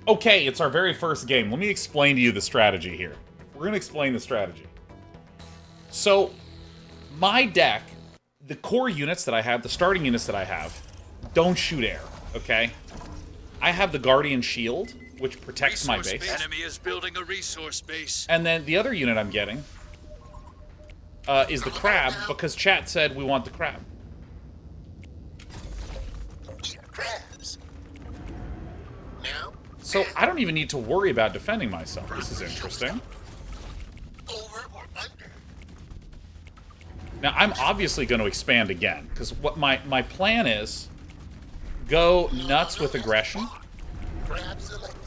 Okay, it's our very first game. Let me explain to you the strategy here. We're going to explain the strategy. So, my deck, the core units that I have, the starting units that I have, don't shoot air, okay? I have the Guardian Shield, which protects my base. Enemy is building a resource base. And then the other unit I'm getting is the Crab, because chat said we want the Crab. Crabs. Now, So I don't even need to worry about defending myself. This is interesting. over or under? Now, I'm obviously going to expand again, because what my plan is, go nuts with aggression. Crabs selected.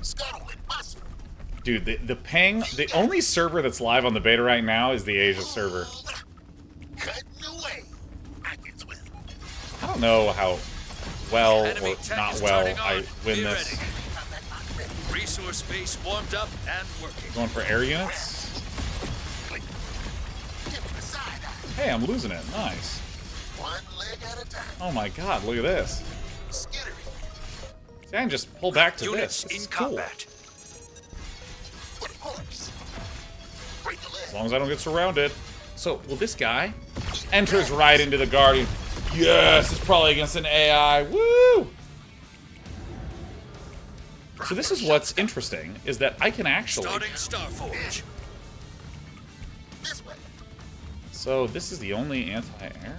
Scuttle and bustle. Dude, the ping, the only server that's live on the beta right now is the Asia server. Cutting away. I can swim. I don't know how well Enemy or tech not is well turning I on. win Be this. ready. Resource base warmed up and working. Going for air units. Give me the side eye. Hey, I'm losing it. Nice. One leg at a time. Oh my god, look at this. Skittering. See, I can just pull back to Units this. This is in cool. combat. What a corpse. Break the leg. As long as I don't get surrounded. So, well, this guy enters right into the Guardian. Yes, it's probably against an AI. Woo! So this is what's interesting, is that I can actually... Starting Starforge. This way. So this is the only anti-air?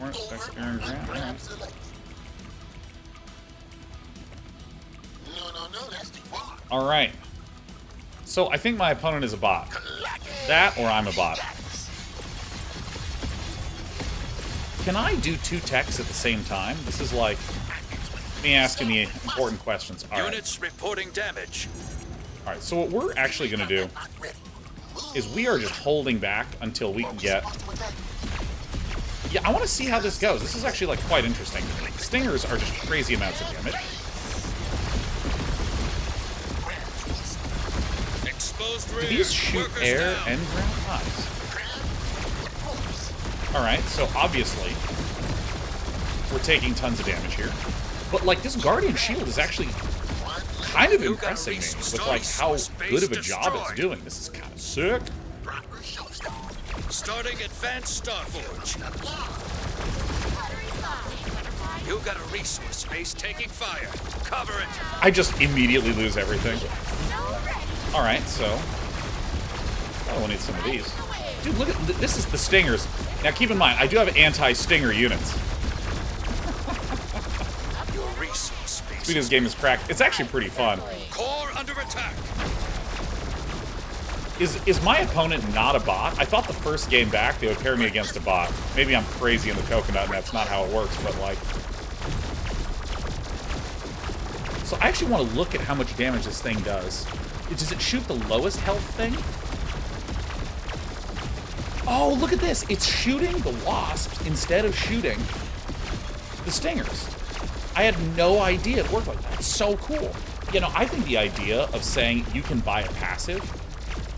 Orange specs air and ground. Alright. Crabs selected. No, that's too far. Alright. So I think my opponent is a bot. That or I'm a bot. Can I do two techs at the same time? This is like me asking the important questions. Alright. Units reporting damage. Alright, so what we're actually going to do Not ready. is we are just holding back until we can get... Yeah, I want to see how this goes. This is actually, like, quite interesting. Stingers are just crazy amounts of damage. Exposed Do rear. these shoot Workers air down. and ground? Nice. Alright, so obviously, we're taking tons of damage here. But, like, this Guardian Shield is actually kind of impressing me with, like, how good of a job it's doing. This is kind of sick. Starting advanced Starforge. You got a resource base taking fire. Cover it. I just immediately lose everything. Alright, so... I will need some of these. Dude, look at... This is the Stingers. Now, keep in mind, I do have anti-Stinger units. Your resource base. Speaking of this game is cracked. It's actually pretty fun. Core under attack. Is my opponent not a bot? I thought the first game back they would pair me against a bot. Maybe I'm crazy in the coconut and that's not how it works, but like... So I actually want to look at how much damage this thing does. Does it shoot the lowest health thing? Oh, look at this! It's shooting the wasps instead of shooting the stingers. I had no idea it worked like that. It's so cool. You know, I think the idea of saying you can buy a passive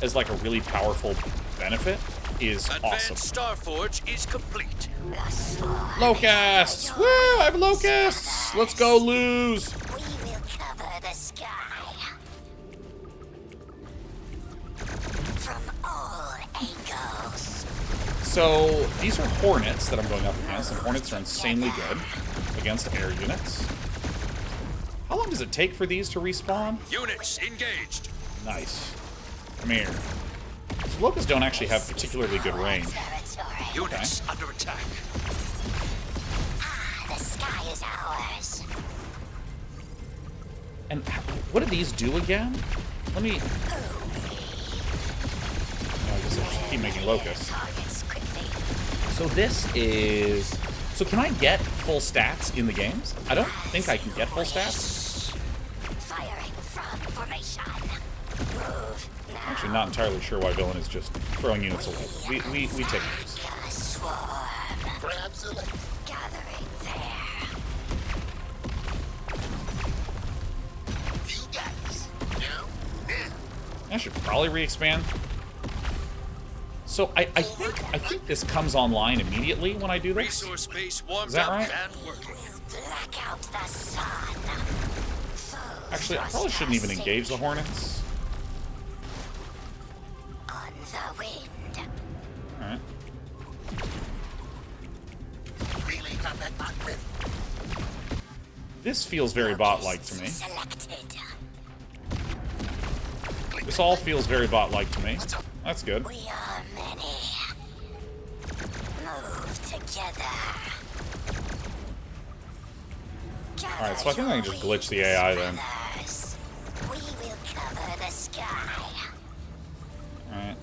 as like a really powerful benefit is awesome. Advanced Starforge is complete. Locusts! Woo! I have locusts! Let's go lose! We will cover the sky from all angles. So, these are Hornets that I'm going up against, and Hornets are insanely good against air units. How long does it take for these to respawn? Units engaged. Nice. Come here. So Locusts don't actually have particularly good range. Territory. Units under attack. The sky is ours. And what do these do again? Let me... Oh, I guess I'll just keep making Locusts. Targets quickly. So this is... So can I get full stats in the games? I don't think I can get full stats. Firing from formation. Move now. Actually, not entirely sure why Villain is just throwing units away. We take these. A swarm. Crab selected. Gathering there. You got this. Now. I should probably re-expand. So I think this comes online immediately when I do this. Resource base warmed Is that up right? and working. Black out the sun. Actually, I probably shouldn't even engage the Hornets. On the wind. Alright. Really combat bot ready. This feels very bot-like to me. Selected. This all feels very bot-like to me. That's good. We are many. Move together. Alright, so I think I can just glitch the AI then. We will cover the sky. Alright.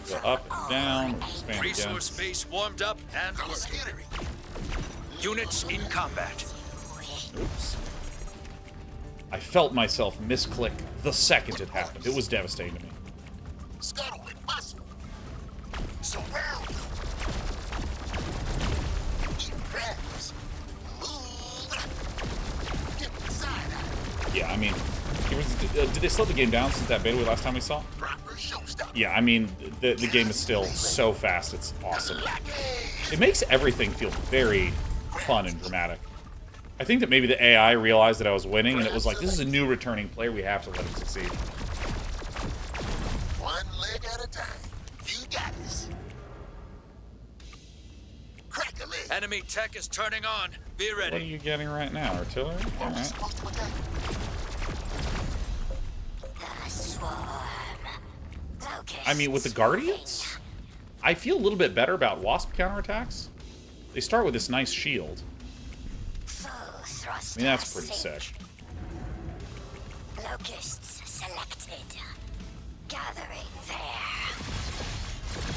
Go up and down, expand again. Resource base warmed up and working. Units in combat. Oops. I felt myself misclick the second it happened. It was devastating to me. Scuttle with muscle. Surround you. Eat crabs. Move. Get inside out. Yeah, I mean, did they slow the game down since that beta last time we saw? Proper showstopper. Yeah, I mean, the game is still so fast. It's awesome. It makes everything feel very fun and dramatic. I think that maybe the AI realized that I was winning, and it was like, this is a new returning player. We have to let it succeed. One leg at a time. You got this. Crack a leg. Enemy tech is turning on. Be What are ready. you getting right now? Artillery? Are we Alright. supposed to attack? The swarm. I mean, with the Guardians, I feel a little bit better about Wasp counterattacks. They start with this nice shield. I mean, that's pretty sick. Locusts selected. Gathering there.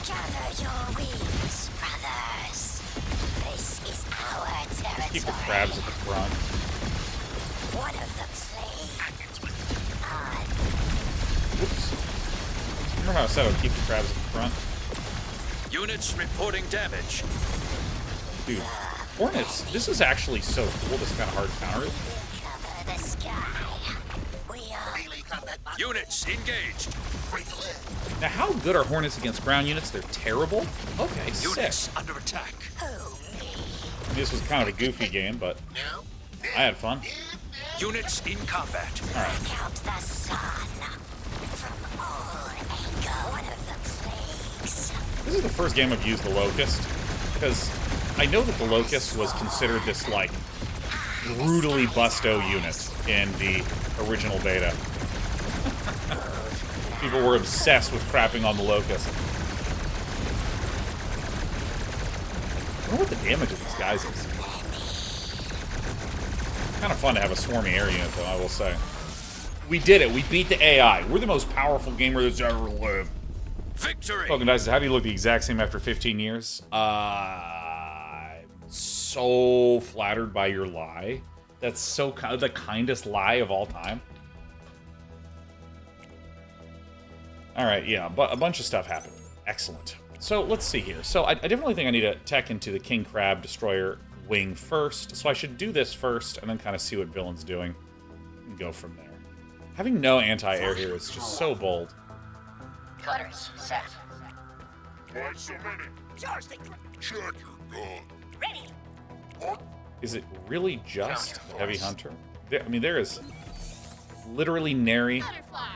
Gather your wings, brothers. This is our territory. Keep the crabs at the front. One of the plagues. Oops. Remember how I said I would keep the crabs at the front? Units reporting damage. Dude, Hornets, this is actually so cool. This is kind of hard to counter it. Cover the sky. We are Melee combat bot. Units engaged. Break a leg. Now, how good are Hornets against ground units? They're terrible. Okay, sick. Units under attack. This was kind of a goofy game, but Now. I had fun. Units in combat. black out the sun. From all angles. One of the plagues. This is the first game I've used the Locust, because I know that the Locust was considered this, like, brutally busto unit in the original beta. People were obsessed with crapping on the Locust. I wonder what the damage of these guys is. Kind of fun to have a swarmy air unit, though, I will say. We did it. We beat the AI. We're the most powerful gamer that's ever lived. Victory. Fucking Dice, how do you look the exact same after 15 years? I'm so flattered by your lie. That's so the kindest lie of all time. All right, yeah, but a bunch of stuff happened. Excellent. So let's see here. So I definitely think I need to tech into the King Crab Destroyer wing first. So I should do this first and then kind of see what Villain's doing and go from there. Having no anti-air here is just so bold. Cutters set. Why so many? Charge the Check your gun. ready. Is it really just a heavy hunter? I mean, there is literally nary. Butterflies.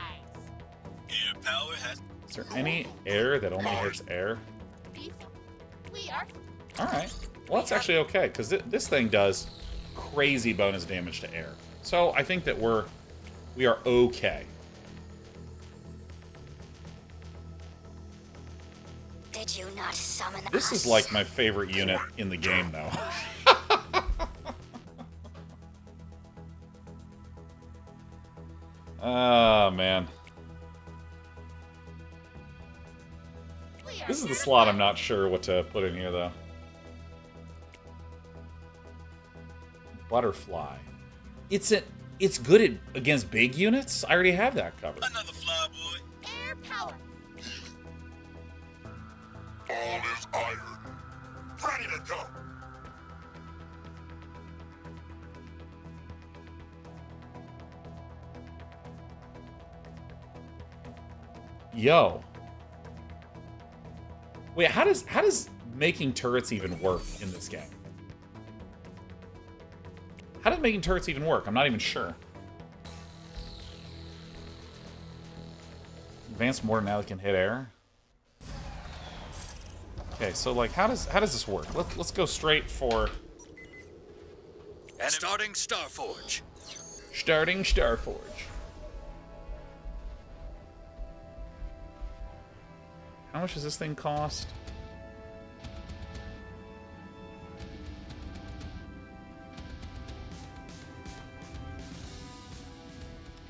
Air power has. Is there any air that only hits air? We are. All right. Well, that's actually okay, because this thing does crazy bonus damage to air. So I think that we are okay. Did you not summon This us? is like my favorite unit in the game, though. Oh, man. This is the slot I'm not sure what to put in here, though. Butterfly. It's good against big units. I already have that covered. Another flyboy. Air power. All is iron. Ready to go. Yo. Wait, how does making turrets even work in this game? How does making turrets even work? I'm not even sure. Advanced mortar now that can hit air. Okay, so like, how does this work? Let's go straight for Starting Starforge. starting Starforge. How much does this thing cost?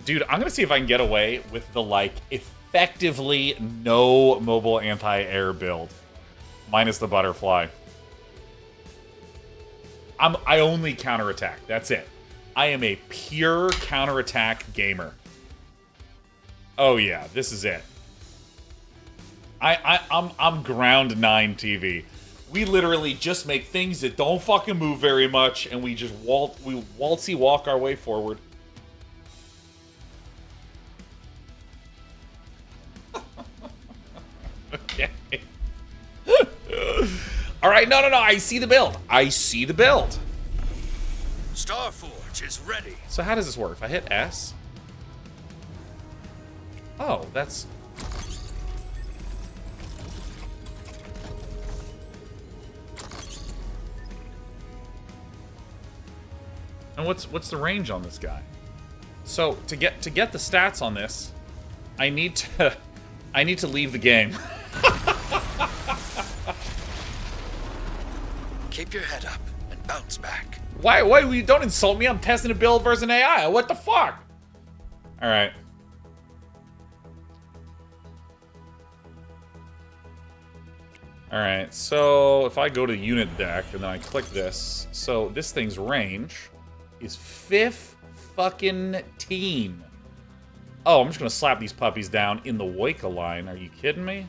Dude, I'm gonna see if I can get away with the, like, effectively no mobile anti-air build. Minus the butterfly. I only counterattack. That's it. I am a pure counterattack gamer. Oh yeah, this is it. I'm ground 9 TV. We literally just make things that don't fucking move very much, and we just waltzy walk our way forward. Okay. All right, no. I see the build. I see the build. Starforge is ready. So how does this work? If I hit S? Oh, that's... And what's the range on this guy? So to get the stats on this, I need to leave the game. Keep your head up and bounce back. Why you don't insult me? I'm testing a build versus an AI. What the fuck? All right. All right. So if I go to unit deck and then I click this, so this thing's range is 15. Oh, I'm just gonna slap these puppies down in the Waka line. Are you kidding me?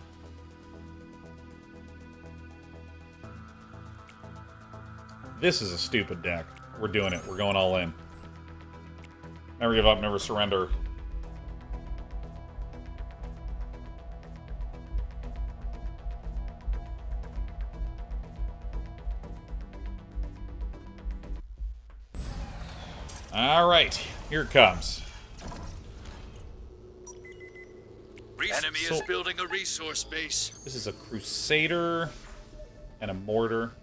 This is a stupid deck. We're doing it. We're going all in. Never give up, never surrender. All right, here it comes. Enemy is building a resource base. This is a Crusader and a mortar.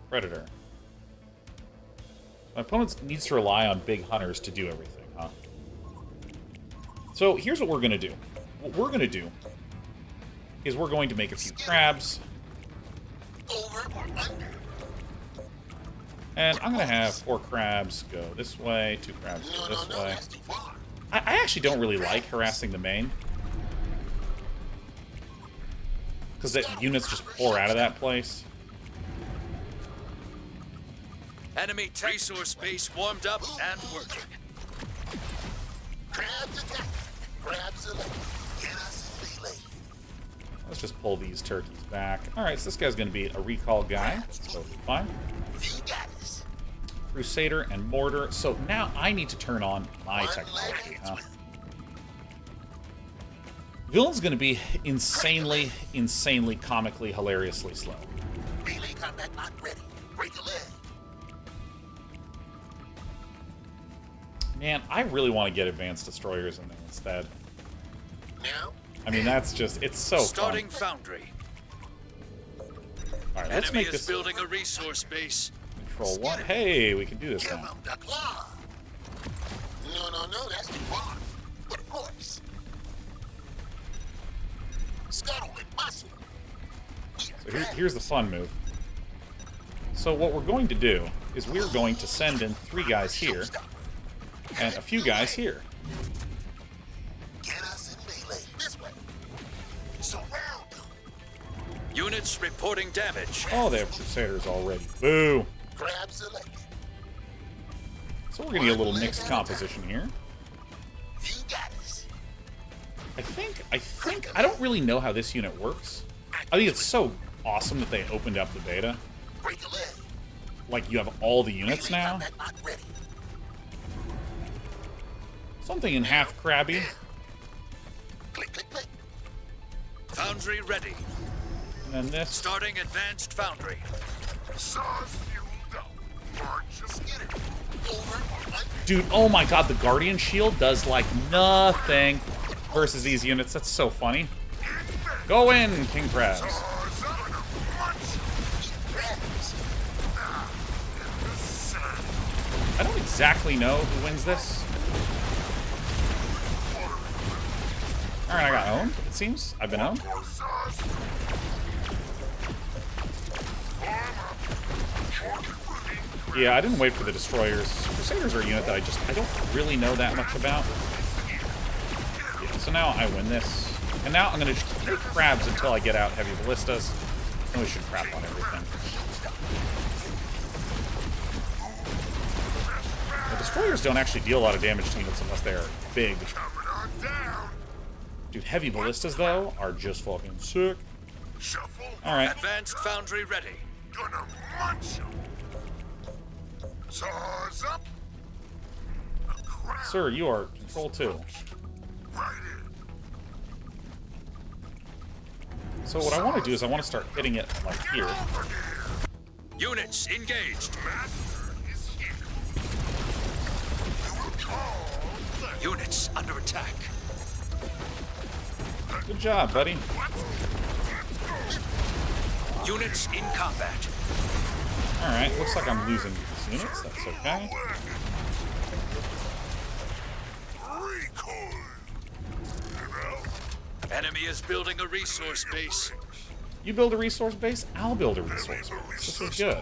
Predator. My opponent needs to rely on big hunters to do everything, huh? So here's what we're going to do. What we're going to do is we're going to make a few crabs. Over or under? And I'm going to have 4 crabs go this way, 2 crabs go this way. That's too far. I actually don't really like harassing the main. Because the units just pour out of that place. Enemy resource base warmed up and working. Crabs attack. Crabs elect. Get us in melee. Let's just pull these turkeys back. Alright, so this guy's going to be a recall guy. That's totally fine. You got us. Crusader and mortar. So now I need to turn on my technology, huh? Villain's going to be insanely, comically, hilariously slow. Melee combat not ready. Break a leg. Man, I really want to get advanced destroyers in there instead. Now? I mean, that's just, it's so Starting fun. foundry. Alright, let's Enemy make is this building a resource base. control 1. Hey, we can do this Give now. them the claw. No, that's too far. But of course. Scuttle and muscle. So here's the fun move. So what we're going to do is we're going to send in 3 guys here and a few guys here. Get us in melee. This way. Surround them. Units reporting damage. Oh, they have Crusaders already. Boo! Crab select. So we're going to get a little mixed composition here. You got us. I don't really know how this unit works. I think it's so awesome that they opened up the beta. Break a leg. Like, you have all the units Melee now. combat not ready. Something in half crabby. Click, click, click. Foundry ready. And then this. Starting advanced foundry. Sauce fueled up. March, just get it. Over. Dude, oh my god, the Guardian Shield does like nothing versus these units. That's so funny. Go in, King Krabs. I don't exactly know who wins this. Alright, I got owned, it seems. I've been owned. Yeah, I didn't wait for the destroyers. Crusaders are a unit that I don't really know that much about. Yeah, so now I win this. And now I'm gonna just take crabs until I get out heavy ballistas. And we should crap on everything. The destroyers don't actually deal a lot of damage to units unless they're big. Dude, heavy ballistas though are just fucking sick. Alright. Advanced foundry ready. Gonna munch 'em. Saws up. Sir, you are control 2. Right in. So what I want to do is I want to start hitting it like here. Units engaged. Master is here. You will call the Units under attack. Good job, buddy. Units in combat. Alright, looks like I'm losing these units. That's okay. recoil. Enemy is building a resource base. You build a resource base, I'll build a resource base. This is good.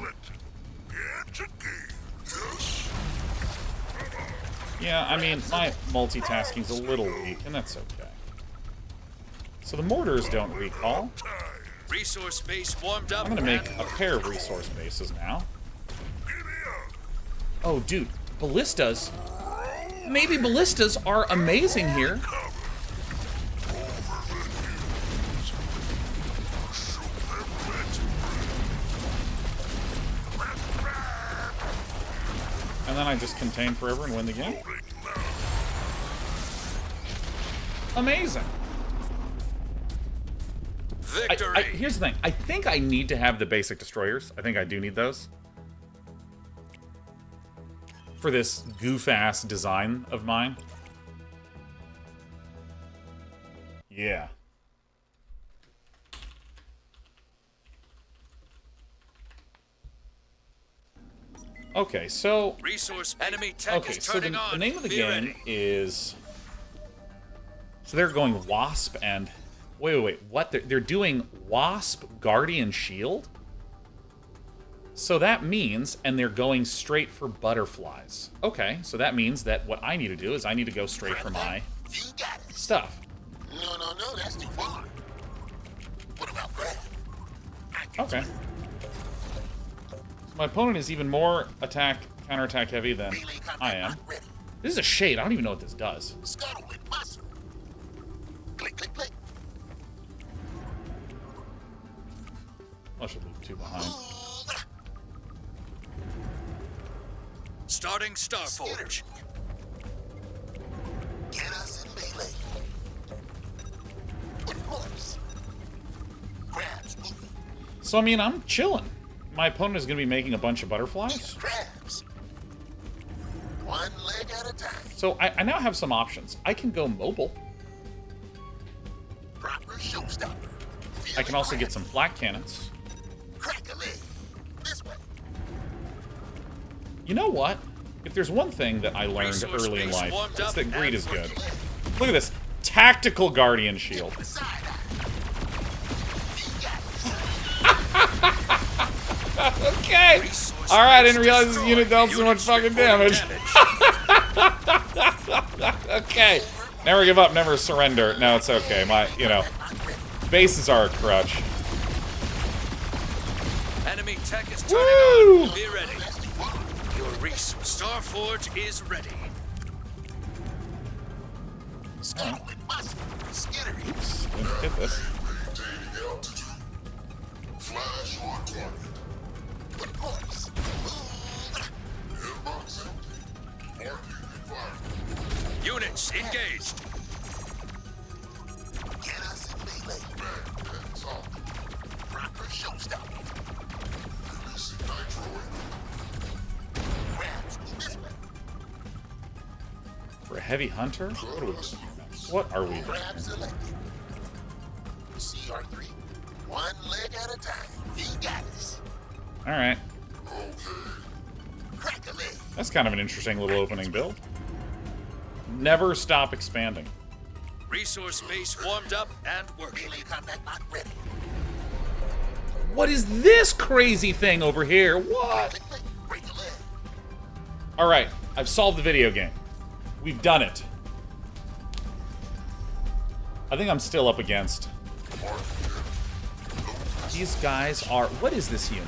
Yeah, I mean, my multitasking's a little weak, and that's okay. So the mortars don't recall. Resource base warmed up. I'm gonna make a pair of resource bases now. Oh, dude, ballistas. Maybe ballistas are amazing here. And then I just contain forever and win the game. Amazing. Victory. Here's the thing. I think I need to have the basic destroyers. I think I do need those. For this goof-ass design of mine. Yeah. Okay, so... Resource enemy tech is so turning the on. name of the Be game ready. is... So they're going Wasp and... Wait, what? They're doing Wasp, Guardian, Shield? So that means, and they're going straight for butterflies. Okay, so that means that what I need to do is I need to go straight for my You got it. stuff. No, that's too far. What about that? Okay. So my opponent is even more counterattack heavy than I am. Ready. This is a shade. I don't even know what this does. Scuttlebutt muscle. Click, click, click. I should leave 2 behind. Starting Starforge. Get us in melee. Of course. Crabs moving. So, I mean, I'm chilling. My opponent is going to be making a bunch of butterflies. Crabs. One leg at a time. So, I now have some options. I can go mobile. Proper showstopper. I can also get some flak cannons. Crack a leg. This way. You know what? If there's one thing that I learned Resource early in base life, warmed it's up that greed and is good. working. Look at this. Tactical Guardian Shield. The side eye. You got it. Okay. Resource Alright, I base didn't realize this destroyed. unit dealt so much Units fucking reporting damage. Okay. Never give up, never surrender. No, it's okay. Bases are a crutch. Enemy tech is turning Woo! on. Be ready. Your resource Starforge is ready. Scuttlebutt muscle. Skittery. Oops, didn't hit this. Maintaining altitude. Flash on target. Of course. Inbox empty. Marking fire. Units engaged. Get us in melee. Units heavy hunter? What are we doing? Grab selected. CR3. One leg at a time. You got this. Alright. Crack a leg. That's kind of an interesting little opening build. Never stop expanding. Resource base warmed up and working. Melee combat bot ready. What is this crazy thing over here? What? Click, click. Break a leg. Alright, I've solved the video game. We've done it. I think I'm still up against. These guys are... What is this unit?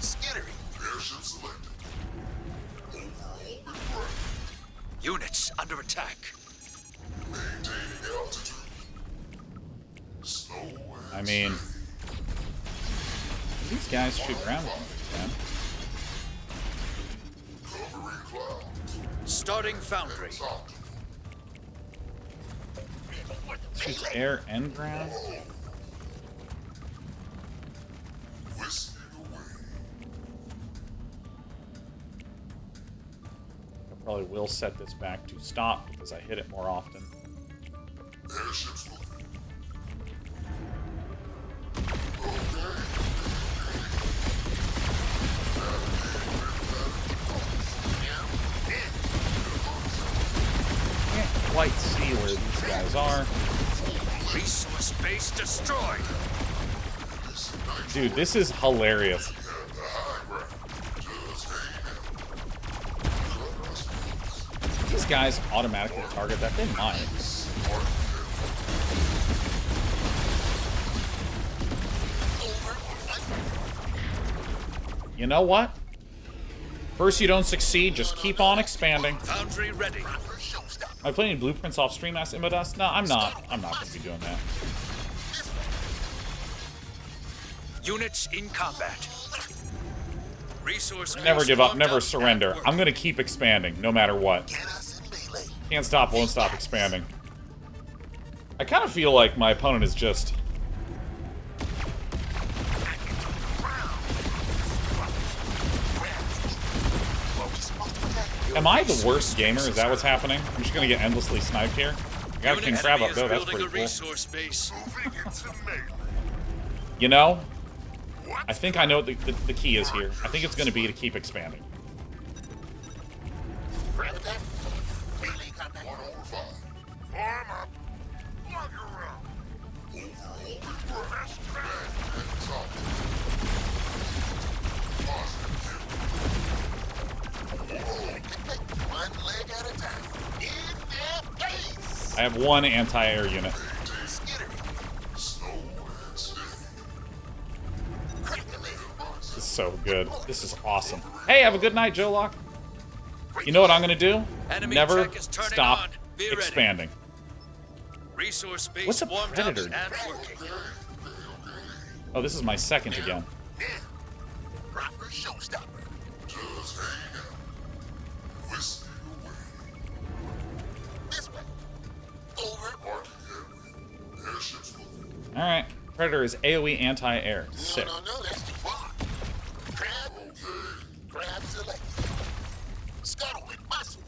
Skittering. Units under attack. I mean... These guys shoot ground man. Starting foundry. Shoots air and ground. I probably will set this back to stop because I hit it more often. Can't quite see where these guys are. Resource base destroyed. Dude, this is hilarious. These guys automatically target that. They might. You know what? First you don't succeed, just keep on expanding. Foundry ready. Am I playing any blueprints off stream, asked Immodust? No, I'm not. I'm not going to be doing that. Units in combat. Resource base Never give up, warmed never and surrender. working. I'm going to keep expanding, no matter what. Get us in melee. Can't stop, won't stop expanding. I kind of feel like my opponent is just... Am I the worst gamer? Is that what's happening? I'm just going to get endlessly sniped here. I got a King Unit Crab enemy up though, is that's building pretty a cool. resource base. You know, I think I know what the key is here. I think it's going to be to keep expanding. Grab that. Melee combat. 1/5. Arm up. Lug around. One leg at a time. In their face. I have one anti-air unit. Skittering. Crack a leg. This is so good. This is awesome. Hey, have a good night, Joe Lock. You know what I'm going to do? Enemy Never tech is turning stop on. Be ready. expanding. Resource base What's a warmed predator? up and working. Oh, this is my second again. Proper showstopper. This way. Over. Alright. Predator is AoE anti-air. Sick. No, that's too far. Crab. Crab select. Scuttle with muscle.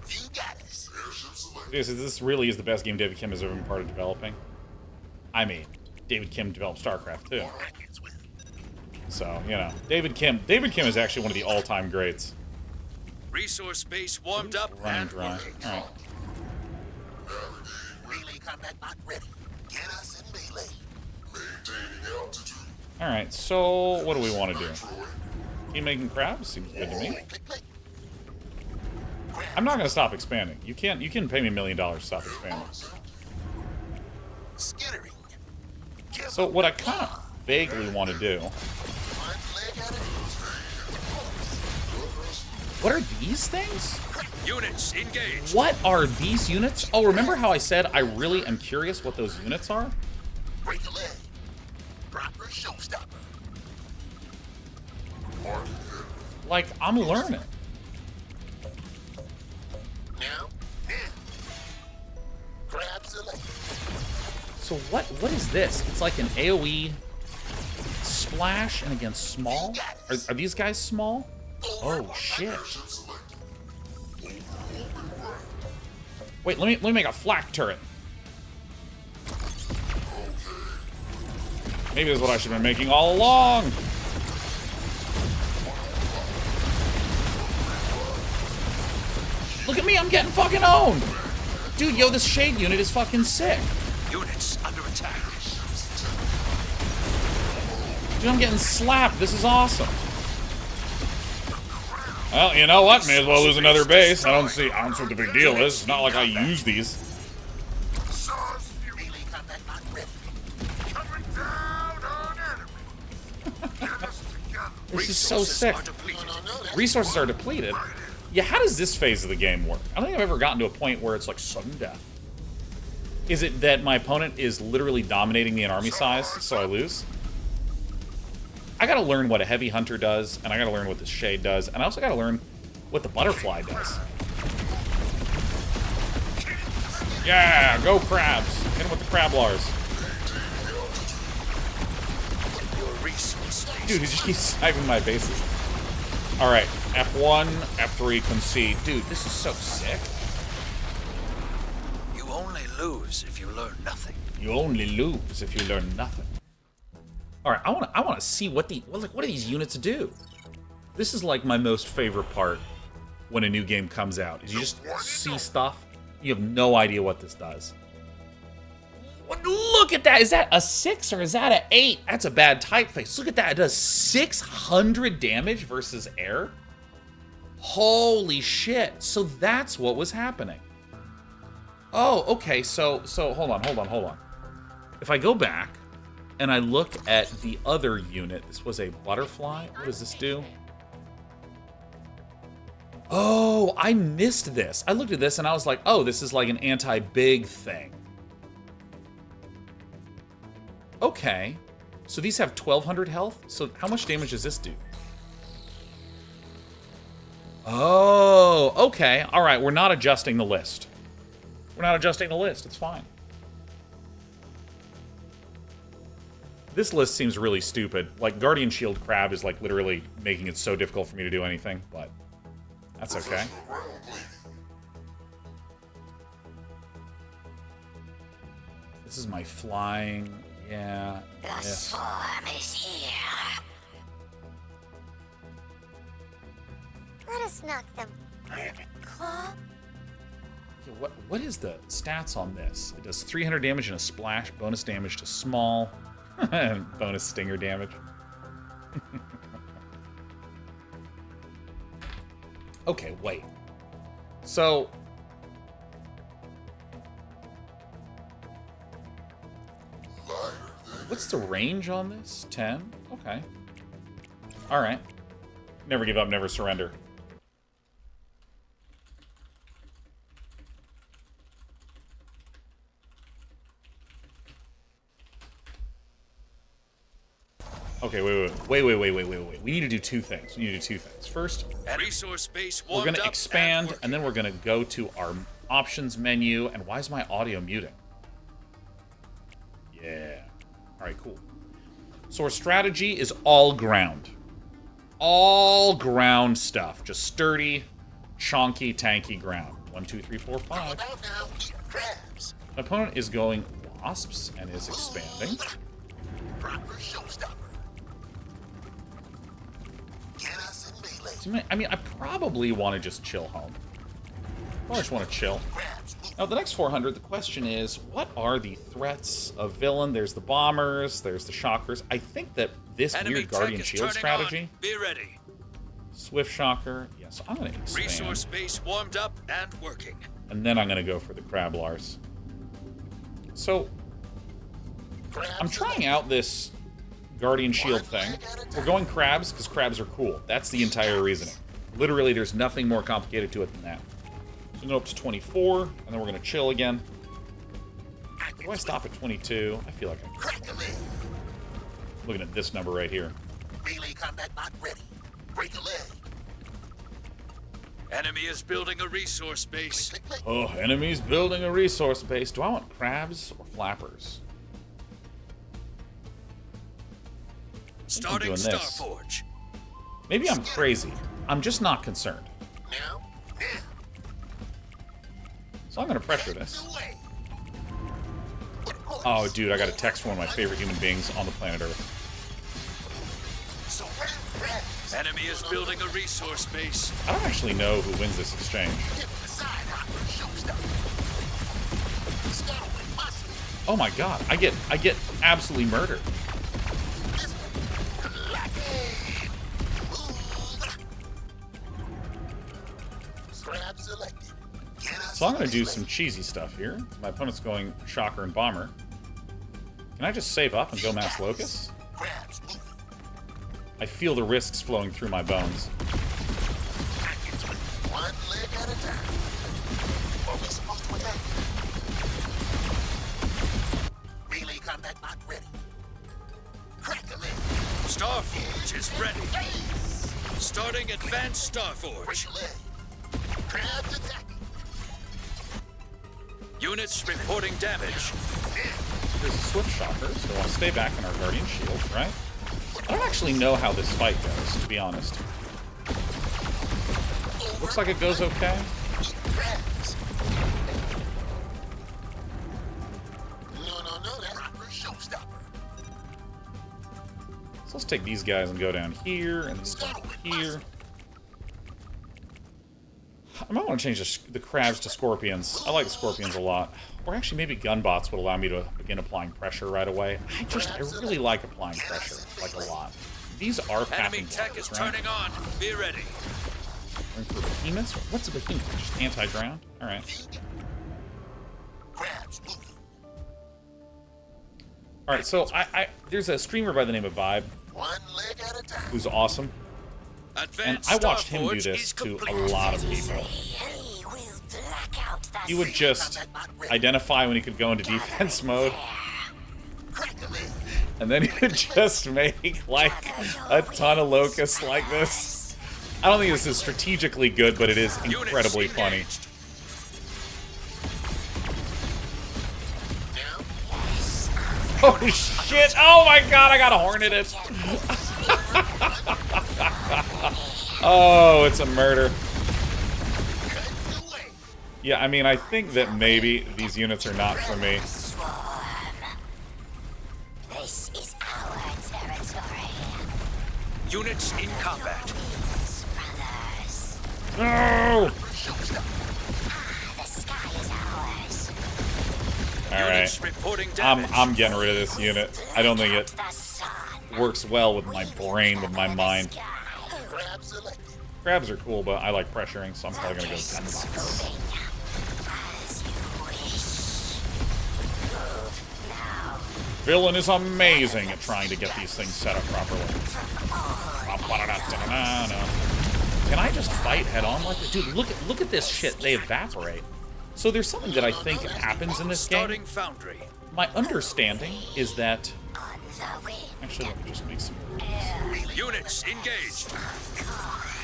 You got us. This really is the best game David Kim has ever been part of developing. I mean, David Kim developed StarCraft too. Rackets with it. So, you know, David Kim is actually one of the all-time greats. Resource base warmed up Running and dry. working. Alright. Melee combat bot ready. Get us in melee. Alright, so what do we want to do? Keep making crabs? Seems good to me. Click, click. I'm not gonna stop expanding. You can pay me $1 million to stop expanding. Skittering. Give So what I kind of vaguely want to do... one leg at a What are these things? Units engaged. What are these units? Oh, remember how I said I really am curious what those units are? break a leg. Proper showstopper. Like, I'm learning. Now. Crab select. So what is this? It's like an AoE splash and against small? Are these guys small? Oh, shit. Wait, let me make a flak turret. Maybe this is what I should have been making all along. Look at me, I'm getting fucking owned. Dude, yo, this shade unit is fucking sick. Units under attack. Dude, I'm getting slapped. This is awesome. Well, you know what? May as well lose another base. I don't see what the big deal is. It's not like I use these. This is so sick. Resources are depleted. Yeah, how does this phase of the game work? I don't think I've ever gotten to a point where it's like sudden death. Is it that my opponent is literally dominating me in army size, so I lose? I gotta learn what a heavy hunter does, and I gotta learn what the shade does, and I also gotta learn what the butterfly does. Yeah, go crabs. Hit him with the crablars. Dude, he just keeps sniping my bases. Alright, F1, F3, concede. Dude, this is so sick. You only lose if you learn nothing. You only lose if you learn nothing. Alright, I wanna see what do these units do? This is like my most favorite part when a new game comes out, is you just see stuff, you have no idea what this does. Look at that! Is that a 6 or is that an 8? That's a bad typeface. Look at that. It does 600 damage versus air. Holy shit. So that's what was happening. Oh, okay. So hold on. If I go back and I look at the other unit, this was a butterfly. What does this do? Oh, I missed this. I looked at this and I was like, oh, this is like an anti-big thing. Okay, so these have 1,200 health. So how much damage does this do? Oh, okay. All right, we're not adjusting the list. It's fine. This list seems really stupid. Like, Guardian Shield Crab is, like, literally making it so difficult for me to do anything, but that's okay. This is my flying... Yeah. The swarm is here. Let us knock them. Claw? Yeah, what is the stats on this? It does 300 damage and a splash, bonus damage to small, and bonus stinger damage. Okay, wait. So... What's the range on this? 10? Okay. Alright. Never give up, never surrender. Okay, wait. We need to do two things. First, Resource base we're going to warmed up expand, and then we're going to go to our options menu. And why is my audio muting? Yeah. Alright, cool. So our strategy is all ground. All ground stuff. Just sturdy, chonky, tanky ground. 1, 2, 3, 4, 5. My opponent is going wasps and is expanding. I mean, I probably want to just chill home. I just want to chill. Now, the next 400, the question is, what are the threats of villain? There's the bombers, there's the shockers. I think that this weird Guardian Shield strategy... Be ready. Swift shocker. Yeah, so I'm going to expand. Resource base warmed up and working. And then I'm going to go for the crablars. So, I'm trying out this Guardian Shield thing. We're going crabs because crabs are cool. That's the entire reasoning. Literally, there's nothing more complicated to it than that. So go up to 24, and then we're going to chill again. Do I stop at 22? I feel like I'm looking at this number right here. Melee combat not ready. Break a leg. Enemy is building a resource base. Oh, enemies building a resource base. Do I want crabs or flappers? Starting doing this. Starforge. Maybe I'm crazy. I'm just not concerned. Now, So I'm gonna pressure this. away. But of course, Oh, dude, I got a text from one of my favorite human beings on the planet Earth. so Krabs, Enemy is building a resource base. I don't actually know who wins this exchange. give him the side hopper showstopper. Scuttle with muscle. Oh my god, I get absolutely murdered. This one, lucky. Crab selected. Get us So I'm gonna do this some way. cheesy stuff here. My opponent's going Shocker and Bomber. Can I just save up and go Mass Locust? Crabs moving. I feel the risks flowing through my bones. One leg at a time. Are we supposed to attack? Melee combat bot ready. Crack a leg. Starforge is ready. Face. Starting advanced Break Starforge. a leg. Crabs attacking. Units reporting damage. There's a Swift Shocker, so I'll stay back in our Guardian Shield, right? I don't actually know how this fight goes, to be honest. Looks like it goes okay. Eat crabs. No, that's not a showstopper. So let's take these guys and go down here, and these guys over here. I might want to change the crabs to scorpions. I like the scorpions a lot. Or actually, maybe gunbots would allow me to begin applying pressure right away. I really like applying pressure, like a lot. These are Enemy pathing tech is blockers, right? turning on. Be ready. Going for behemoths? What's a behemoth? Just anti-ground? Alright. Crabs moving. Alright, so there's a streamer by the name of Vibe One leg at a time. who's awesome. And Advanced I watched him do Starforge this is to a complete. lot of people. He will black out the He would just identify when he could go into defense mode, Crack a leg. and then he would just make, like, a ton of locusts like this. I don't think this is strategically good, but it is Units incredibly funny. engaged. Now, Oh shit! Oh my god, I got horneted! Oh, it's a murder. cut away. Yeah, I mean, I think that maybe these units are not for me. swarm. This is our territory. Units in combat. Wheels, brothers. No! The sky is ours. Alright. Units reporting damage. I'm getting rid of this unit. I don't think it The sun. works well with my brain, with my mind. Sky. Crab selected. Crabs are cool, but I like pressuring, so I'm probably gonna go gunbots. Moving as you wish. Move now. Villain is amazing at trying to get these things set up properly. Can I just fight head on like this? Dude, look at this shit. They evaporate. So there's something that I think happens in this game. Starting foundry. My understanding is that... On the wing. Actually, let me just make some... Units engaged.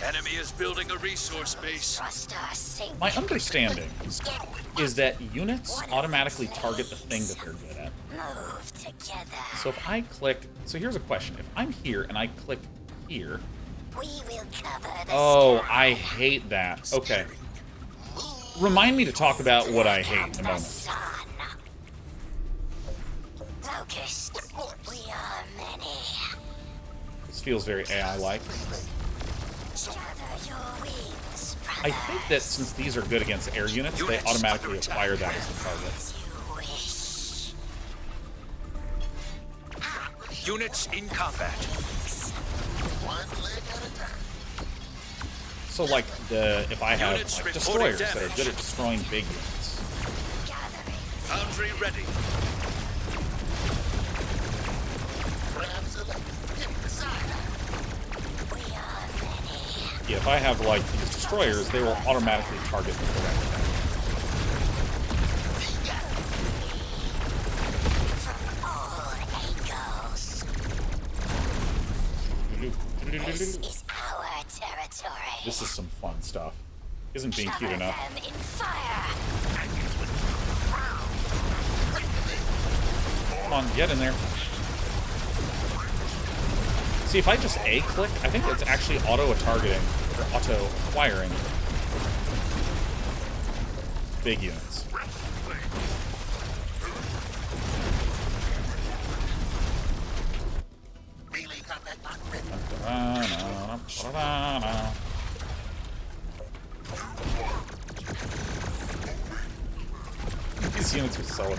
Enemy is building a resource base. Thruster sink. My understanding Scuttle with is that units automatically target the thing that they're good at. Move together. So if I click... So here's a question. If I'm here and I click here... We will cover the Oh, sky. I hate that. Okay. Remind me to talk about what I hate in a The moment. sun. Locust. We are many. This feels very AI-like. Gather your wings, I think that since these are good against air units, they automatically acquire that as the target. as you wish. Units in combat. one leg at a time. So like if I have Units like reporting destroyers that are damage. good at destroying big units. Gathering. Foundry ready. Crab selected. Give me the side hopper. We are many. Yeah, if I have like these destroyers, they will automatically target the correct thing. From all angles. This is our territory. This is some fun stuff. Isn't being cute Cover enough. them in fire. Come on, get in there. See, if I just A-click, I think it's actually auto-targeting for auto-acquiring big units. Melee combat bot ready. These units are so annoying.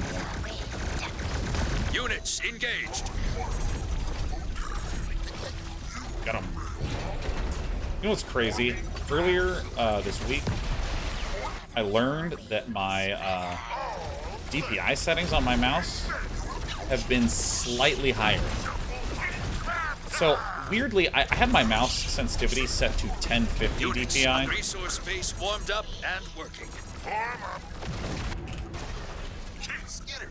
Units engaged. Got him. You know what's crazy? Earlier this week, I learned that my DPI settings on my mouse have been slightly higher. So, weirdly, I had my mouse sensitivity set to 1050 Units DPI. on resource base warmed up and working.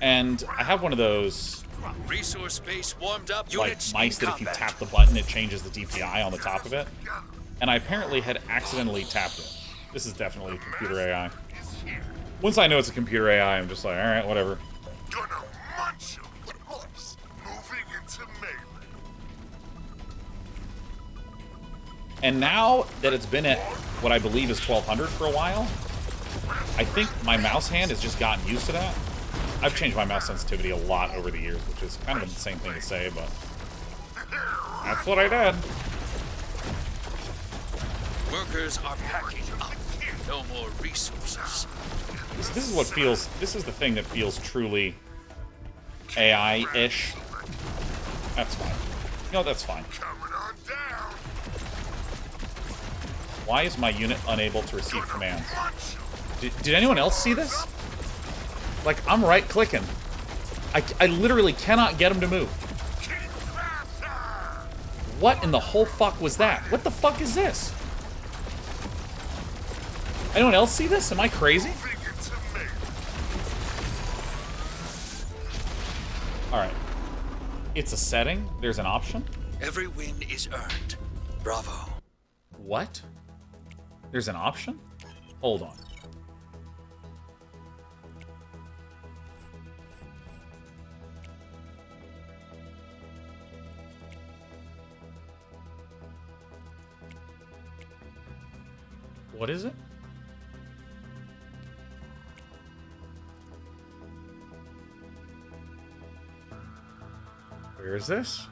And I have one of those, Resource base warmed up. like, Units mice in that if you combat. tap the button, it changes the DPI on the top of it. And I apparently had accidentally tapped it. This is definitely computer AI. Once I know it's a computer AI, I'm just like, alright, whatever. Gonna munch 'em. Of course. Moving into melee. And now that it's been at what I believe is 1200 for a while, I think my mouse hand has just gotten used to that. I've changed my mouse sensitivity a lot over the years, which is kind of the same thing to say, but that's what I did. Workers are packing up. No more resources. This is what feels, this is the thing that feels truly AI-ish. That's fine. You know, that's fine. Coming on down. Why is my unit unable to receive commands? Munch 'em. Did anyone else see this? Like, I'm right-clicking. I literally cannot get him to move. What in the whole fuck was that? What the fuck is this? Anyone else see this? Am I crazy? Moving into melee. Alright. It's a setting. There's an option. Every win is earned. Bravo. What? There's an option? Hold on. What is it? Where is this?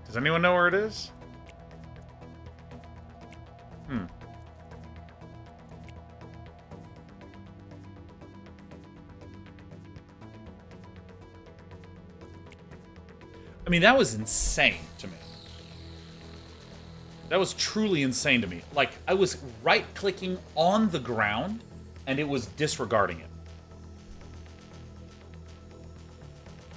Does anyone know where it is? I mean, that was insane to me. That was truly insane to me. Like, I was right-clicking on the ground, and it was disregarding it.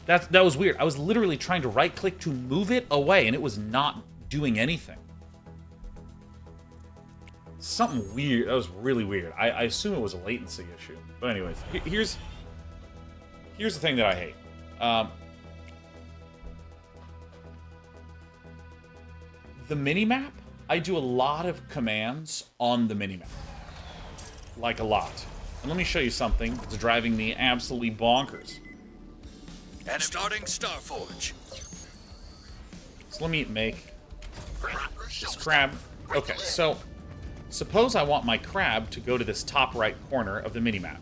That was weird. I was literally trying to right-click to move it away, and it was not doing anything. Something weird. That was really weird. I assume it was a latency issue. But anyways, here's the thing that I hate. The minimap, I do a lot of commands on the minimap. Like a lot. And let me show you something that's driving me absolutely bonkers. And starting Starforge. So let me make this crab. Okay, so suppose I want my crab to go to this top right corner of the minimap.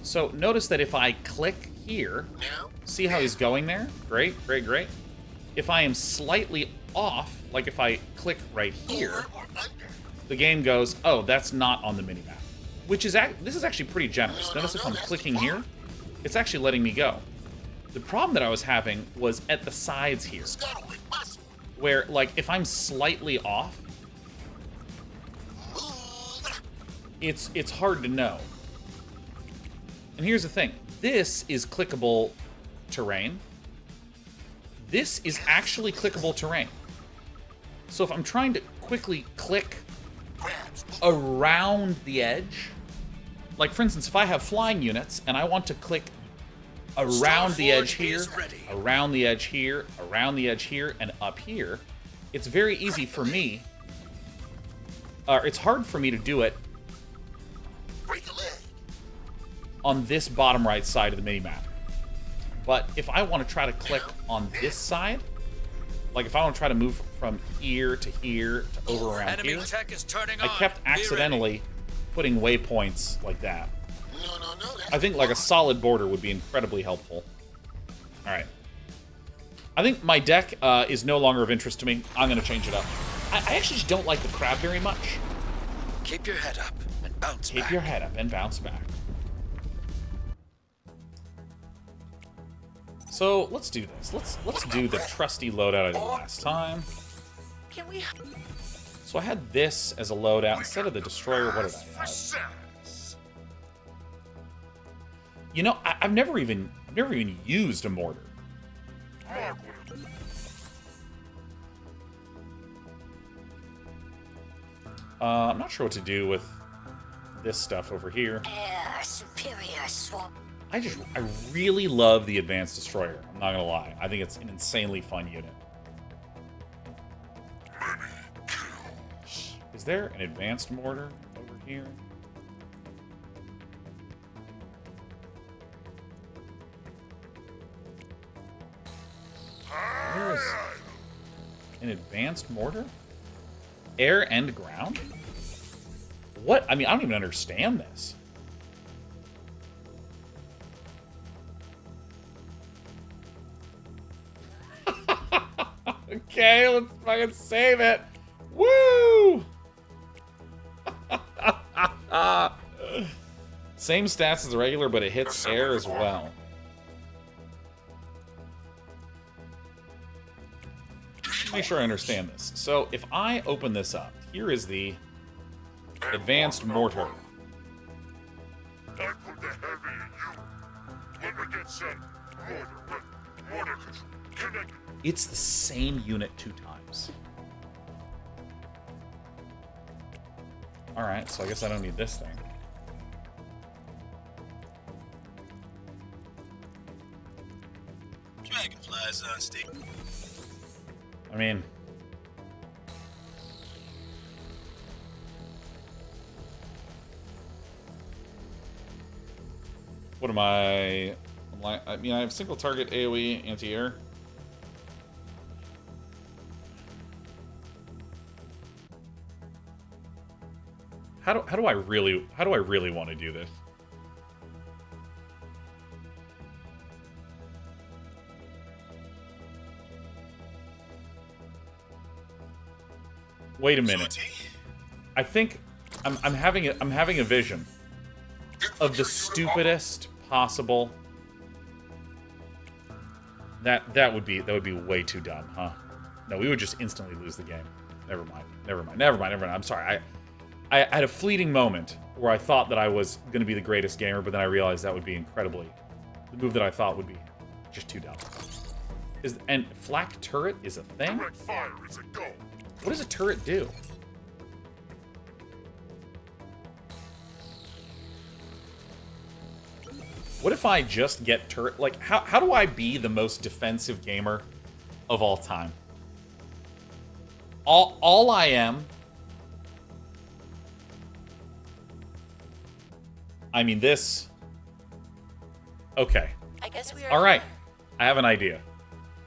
So notice that if I click here, see how he's going there? Great, great, great. If I am slightly off, like if I click right here, the game goes, oh, that's not on the minimap. Which is, this is actually pretty generous. Notice if I'm clicking here, it's actually letting me go. The problem that I was having was at the sides here, where, like, if I'm slightly off, it's hard to know. And here's the thing. This is clickable terrain. This is actually clickable terrain. So if I'm trying to quickly click around the edge, like for instance, if I have flying units and I want to click around the edge here, around the edge here, around the edge here, and up here, it's very easy for me, it's hard for me to do it on this bottom right side of the minimap. But if I want to try to click on this side, like if I want to try to move from here to over around Enemy here, tech is turning I on. kept Be ready. accidentally putting waypoints like that. No, that's I think like a solid border would be incredibly helpful. All right. I think my deck is no longer of interest to me. I'm going to change it up. I actually just don't like the crab very much. Keep your head up and bounce back. Keep your head up and bounce back. So let's do this. Let's do the trusty loadout I did last time. Can we? So I had this as a loadout instead of the destroyer. What did I have? You know, I've never even used a mortar. I'm not sure what to do with this stuff over here. Air superior swamp. I really love the advanced destroyer. I'm not gonna lie. I think it's an insanely fun unit. Is there an advanced mortar over here? Where is an advanced mortar? Air and ground? What? I mean, I don't even understand this. Okay, let's fucking save it. Woo! Same stats as the regular, but it hits air as well. Make sure I understand this. So if I open this up, here is the advanced mortar. I put the heavy in you. When we get set, mortar connect. It's the same unit 2 times. Alright, so I guess I don't need this thing. Dragonflies on stick. I mean... What am I... I mean, I have single target AoE anti-air. How do I really want to do this? Wait a minute. I think I'm having a vision of the stupidest possible. That would be way too dumb, huh? No, we would just instantly lose the game. Never mind. I'm sorry. I had a fleeting moment where I thought that I was going to be the greatest gamer, but then I realized that would be the move that I thought would be just too dumb. And flak turret is a thing? Direct fire is a go. What does a turret do? What if I just get turret? Like, how do I be the most defensive gamer of all time? All I am... I mean, this... Okay. I guess we are. All right. I have an idea.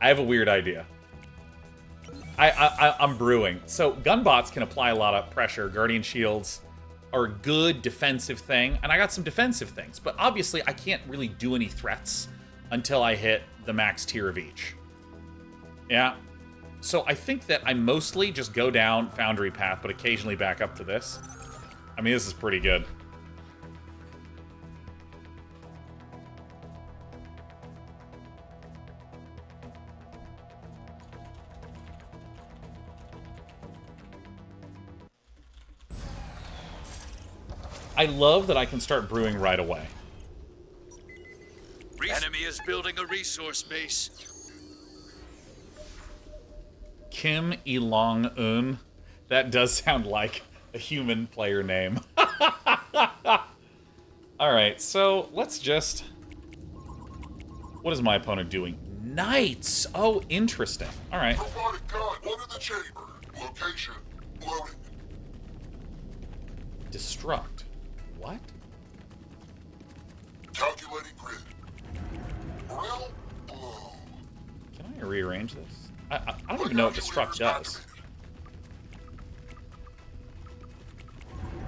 I have a weird idea. I'm brewing. So gunbots can apply a lot of pressure. Guardian shields are a good defensive thing, and I got some defensive things. But obviously, I can't really do any threats until I hit the max tier of each. Yeah. So I think that I mostly just go down Foundry path, but occasionally back up to this. I mean, this is pretty good. I love that I can start brewing right away. Enemy is building a resource base. Kim Ilong-un. That does sound like a human player name. Alright, so let's just... What is my opponent doing? Knights! Oh, interesting. Alright. Robotic gun under the chamber. Location loading. Destruct. What? Calculating grid. Morale rearrange this? I don't even know what Destruct does.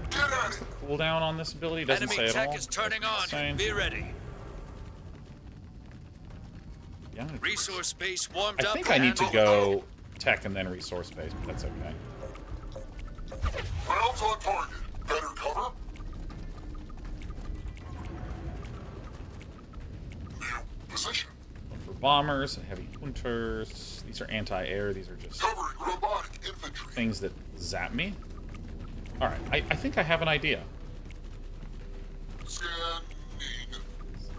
Get at it! Cooldown on this ability doesn't Enemy say at tech all. is turning That's on. insane. Be ready. Yeah. Resource base warmed I up. think I need to and- go tech and then resource base, but that's okay. Rounds on target. Better cover. New position. For bombers, heavy hunters. These are anti-air. These are just Covering robotic infantry. things that zap me. All right, I think I have an idea.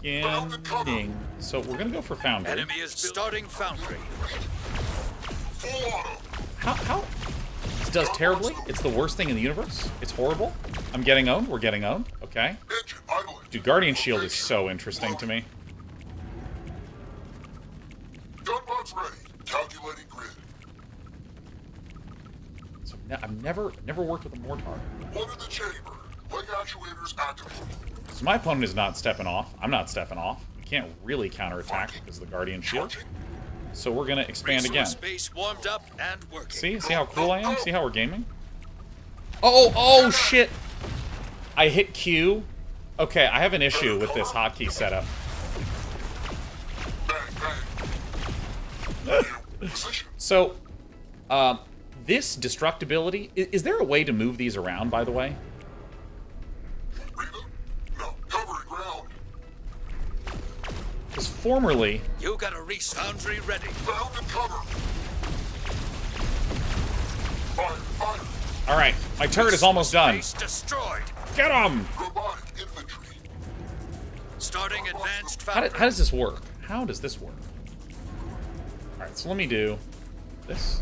Scanning. So we're gonna go for foundry. Enemy is starting foundry. Full auto. How? This does terribly. It's the worst thing in the universe. It's horrible. I'm getting owned. We're getting owned. Okay. Engine idling. Dude, Guardian Shield is so interesting to me. Gunbots ready. Calculating grid. So I've never worked with a mortar. One in the chamber. Leg actuators activated. So my opponent is not stepping off. I'm not stepping off. You can't really counterattack because of the Guardian Shield. Charging. So we're gonna expand again. Resource base warmed up and working. See how cool I am? See how we're gaming? Oh shit! I hit Q. Okay, I have an issue with this hotkey setup. Bang, bang. New position. So, this destructibility, is there a way to move these around, by the way? Reboot? No. Covering ground. Because formerly, You got a foundry ready. Found and cover. Fire, fire. alright, my turret is almost done. Base destroyed. Get him! Robotic infantry. Starting advanced How foundry. does this work? How does this work? Alright, so let me do this.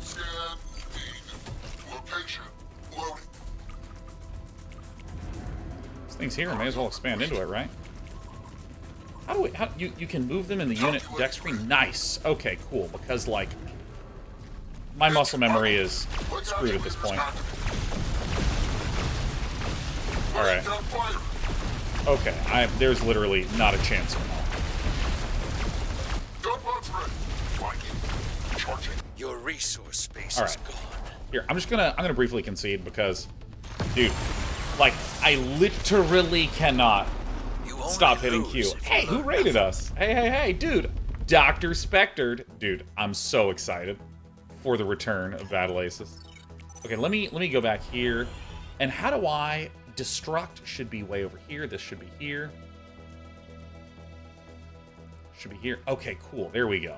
Scanning. Location. Loading. This thing's here, may as well expand into it, right? You can move them in the unit deck screen? Nice. Okay, cool, because, like, my muscle memory is screwed at this point. Alright. Okay, there's literally not a chance in hell. Gunbots ready. Flanking. Charging. Your resource base All is right. gone. Here, I'm gonna briefly concede because, dude, like, I literally cannot You only stop hitting Q. lose if you Hey, who learn rated nothing. us? Hey, dude. Dr. Spectred. Dude, I'm so excited for the return of Battle Aces. Okay, let me go back here. And how do I... Destruct should be way over here. This should be here. Should be here. Okay, cool. There we go.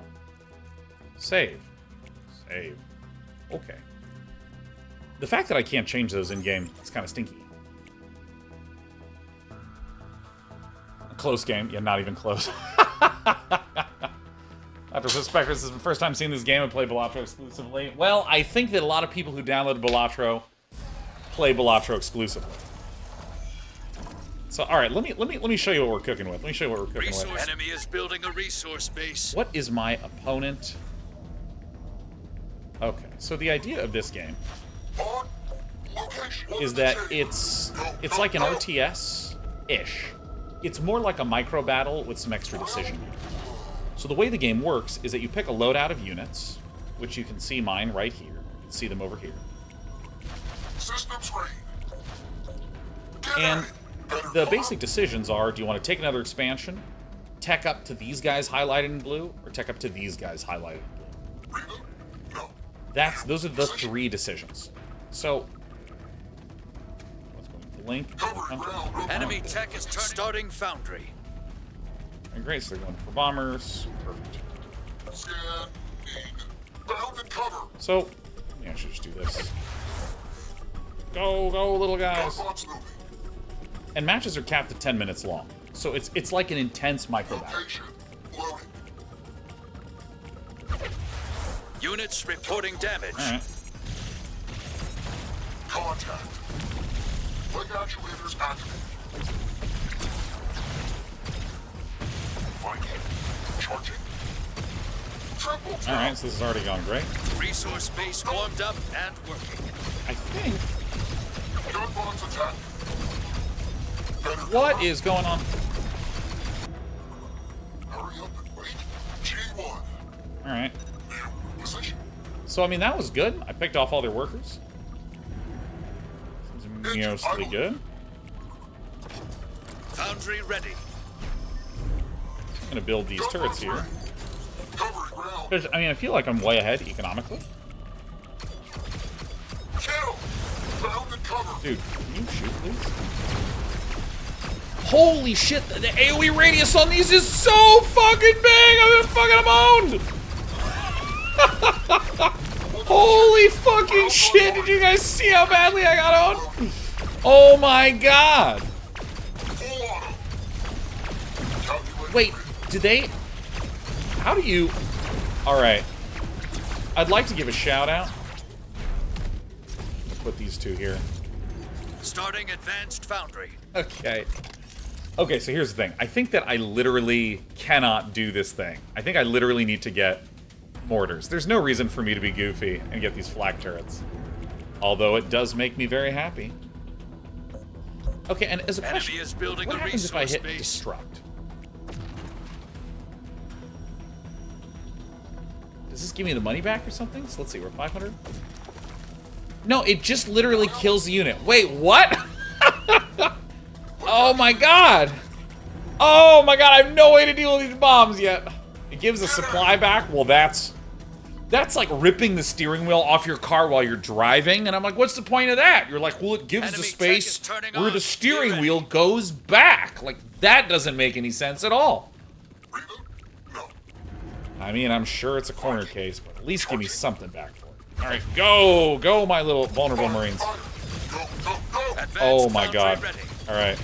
Save. Save. Okay. The fact that I can't change those in-game is kind of stinky. Close game. Yeah, not even close. After Spectre, this is the first time seeing this game and play Balatro exclusively. Well, I think that a lot of people who downloaded Balatro play Balatro exclusively. So, all right, let me show you what we're cooking with. Let me show you what we're cooking with. Resource enemy is building a resource base. What is my opponent? Okay, so the idea of this game On location. is that it's like an RTS-ish. It's more like a micro battle with some extra decision making. So the way the game works is that you pick a loadout of units, which you can see mine right here. You can see them over here. Systems ready. Get And at it. Better the cover. basic decisions are, do you want to take another expansion, tech up to these guys highlighted in blue, or tech up to these guys highlighted in blue? Reboot? No. Those are the three decisions. So, let's go blink. Covering ground. Enemy tech is starting foundry. And great, so they're going for bombers. Perfect. Scanning. Bound and cover. So, yeah, I should just do this. Go, little guys. Gunbots moving. And matches are capped at 10 minutes long. So it's like an intense micro battle. Location. Loading. Units reporting damage. Alright. Contact. Leg actuators activated. Flanking. Charging. Triple tap. Alright, so this has already gone great. Resource base warmed up and working. I think... Gunbots attack. Better What cover. is going on? Hurry up and wait. Change Alright. New position. So, I mean, that was good. I picked off all their workers. Seems mostly good. Foundry ready. I'm gonna build these turrets here. Covering ground. Because, I mean, I feel like I'm way ahead economically. Kill. Found and cover. Dude, can you shoot, please? Holy shit, the AoE radius on these is so fucking big! I'm gonna fucking owned! Holy fucking shit, did you guys see how badly I got owned? Oh my god! Full auto. Calculate. Wait, do they... How do you... Alright. I'd like to give a shout out. Put these two here. Starting advanced foundry. Okay. Okay, so here's the thing. I think that I literally cannot do this thing. I think I literally need to get mortars. There's no reason for me to be goofy and get these flak turrets. Although it does make me very happy. Okay, and as a Enemy question, is building what a happens if I resource hit base. destruct? Does this give me the money back or something? So let's see, we're 500? No, it just literally kills the unit. Wait, what? Oh my god! Oh my god, I have no way to deal with these bombs yet. It gives a supply back? Well, that's like ripping the steering wheel off your car while you're driving, and I'm like, what's the point of that? You're like, well, it gives the Enemy space tank is turning where on. the steering Be wheel goes back. Like, that doesn't make any sense at all. Reboot. No. I mean, I'm sure it's a corner case, but at least give me something back for it. Alright, go! Go, my little vulnerable Marines. Fire. Go, go, go. Advanced Oh my foundry god. ready. Alright.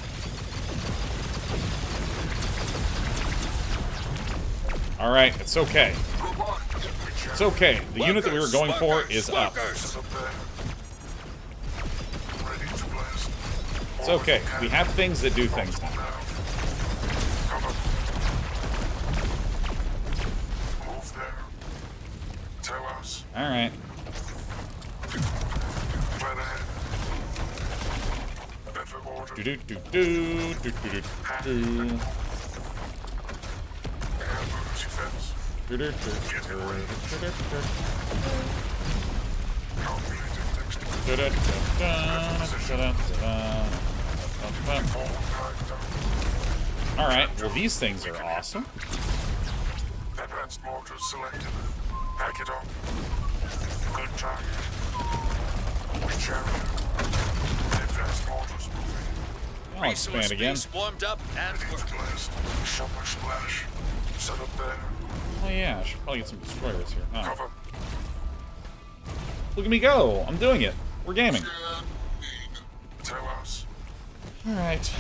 Alright, it's okay. Robot. It's okay. The unit that we were going for is up. Workers. Up there. Ready to blast. It's okay. We have things that do things now. Cover. Move there. Tell us. Alright. Plan ahead. Better order. Do do do do do do do do. Ambush defense. Do do do do do do Calculated next one. do do do do. All time down. Alright, well these things are awesome. Advanced mortars selected. Pack it up. Good target. Which area? Advanced mortars moving. I'll expand again. Base warmed up and Ready to working. blast. Shovel splash. Set up there. Oh yeah, I should probably get some destroyers here. Oh. Cover. Look at me go! I'm doing it. We're gaming. Scan. Need. Tell us. Alright.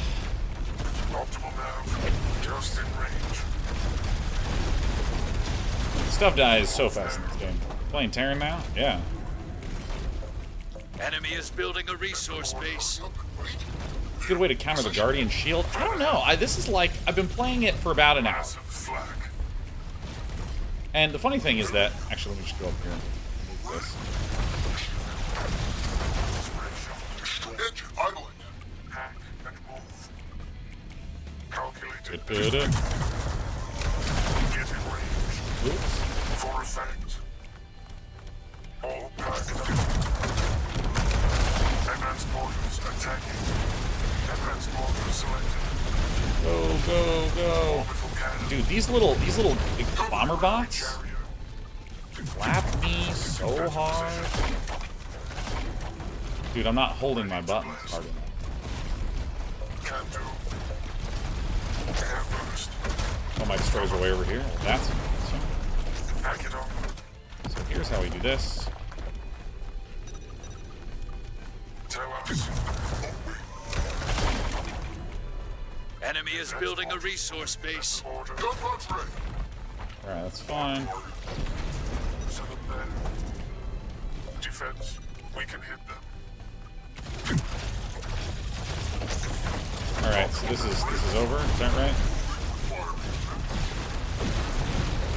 Optimal nav. Just in range. Stuff dies so fast in this game. Playing Terran now? Yeah. Enemy is building a resource base. Good way to counter the Guardian Shield? I don't know. This is like, I've been playing it for about an hour. Massive flak. And the funny thing is that, actually let me just go up here and move this. Engine idling. Hack and move. Calculated. Da-da-da. Get in range. Oops. For effect. All packed up. Advanced mortars attacking. Advanced mortars selected. Go, go, go. Orbital cannon. Dude, these little bomber bots Carrier. slap me so hard. Dude, I'm not holding my buttons hard enough. Can do. Air burst. Oh, my destroyers are way over here. Well, that's awesome. Pack it up. So here's how we do this. Tell us. Enemy is building a resource base. Order. Gunboats ready. Alright, that's fine. Set up there. Defense. We can hit them. Alright, so this is over, is that right?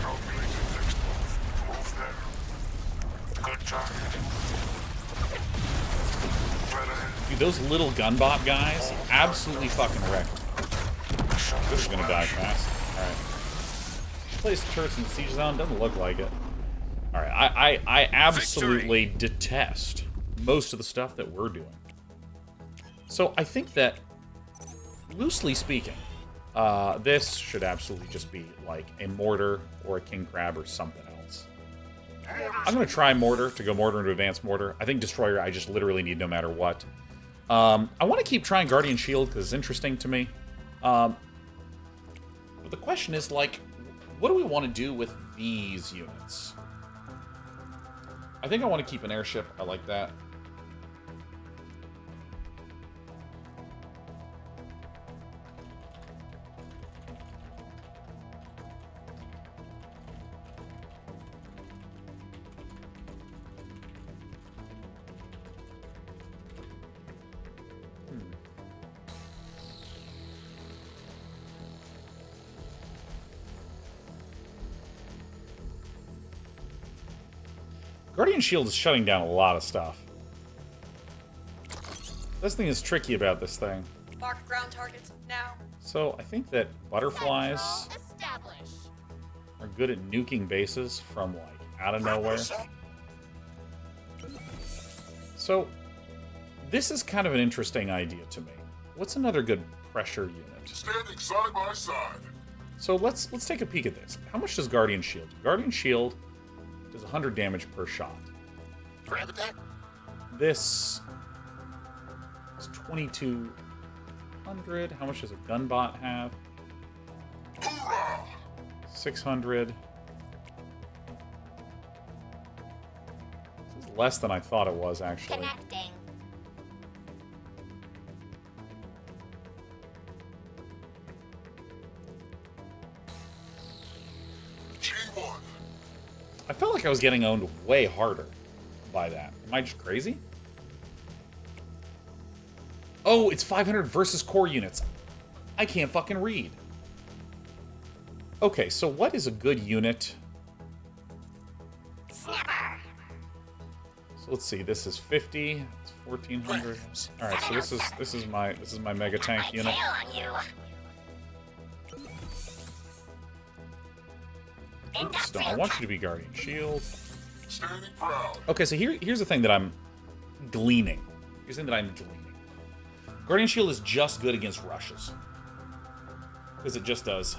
Calculated next move. Move there. Good target. Right ahead. Dude, those little gunbot guys absolutely fucking wreck me. This is gonna die fast. Alright. Place turrets in the siege zone? Doesn't look like it. Alright, I absolutely detest most of the stuff that we're doing. So I think that, loosely speaking, this should absolutely just be like a mortar or a king crab or something else. I'm going to try mortar to go mortar into advanced mortar. I think destroyer I just literally need no matter what. I want to keep trying guardian shield because it's interesting to me. But the question is, like, what do we want to do with these units? I think I want to keep an airship. I like that. Guardian Shield is shutting down a lot of stuff. This thing is tricky about this thing. Mark ground targets now. So I think that butterflies are good at nuking bases from like out of nowhere. So this is kind of an interesting idea to me. What's another good pressure unit? Standing side by side. So let's take a peek at this. How much does Guardian Shield do? Guardian Shield does 100 damage per shot. Grab attack. This is 2200. How much does a gunbot have? Hoorah! 600. This is less than I thought it was, actually. Connecting. G1. I felt like I was getting owned way harder by that. Am I just crazy? Oh, it's 500 versus core units. I can't fucking read. Okay, so what is a good unit? Snapper. So let's see. This is 50. It's 1400. All right, so this is my mega tank unit. Tail on you. Oops, no, I want you to be Guardian Shield. Standing proud. Okay, so here's the thing that I'm gleaning. Here's the thing that I'm gleaning. Guardian Shield is just good against rushes. Because it just does.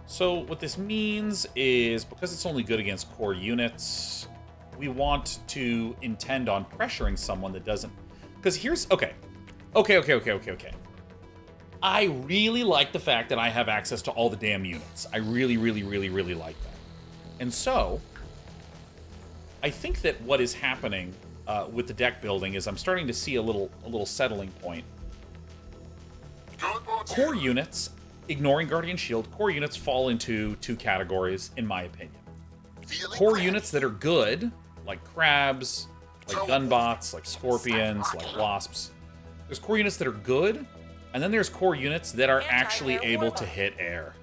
So what this means is, because it's only good against core units, we want to intend on pressuring someone that doesn't... Because here's... Okay. I really like the fact that I have access to all the damn units. I really like that. And so, I think that what is happening with the deck building is I'm starting to see a little settling point. Core units, ignoring Guardian Shield, core units fall into two categories, in my opinion. Core units that are good, like crabs, like gunbots, like scorpions, like wasps. There's core units that are good, and then there's core units that are actually able to hit air.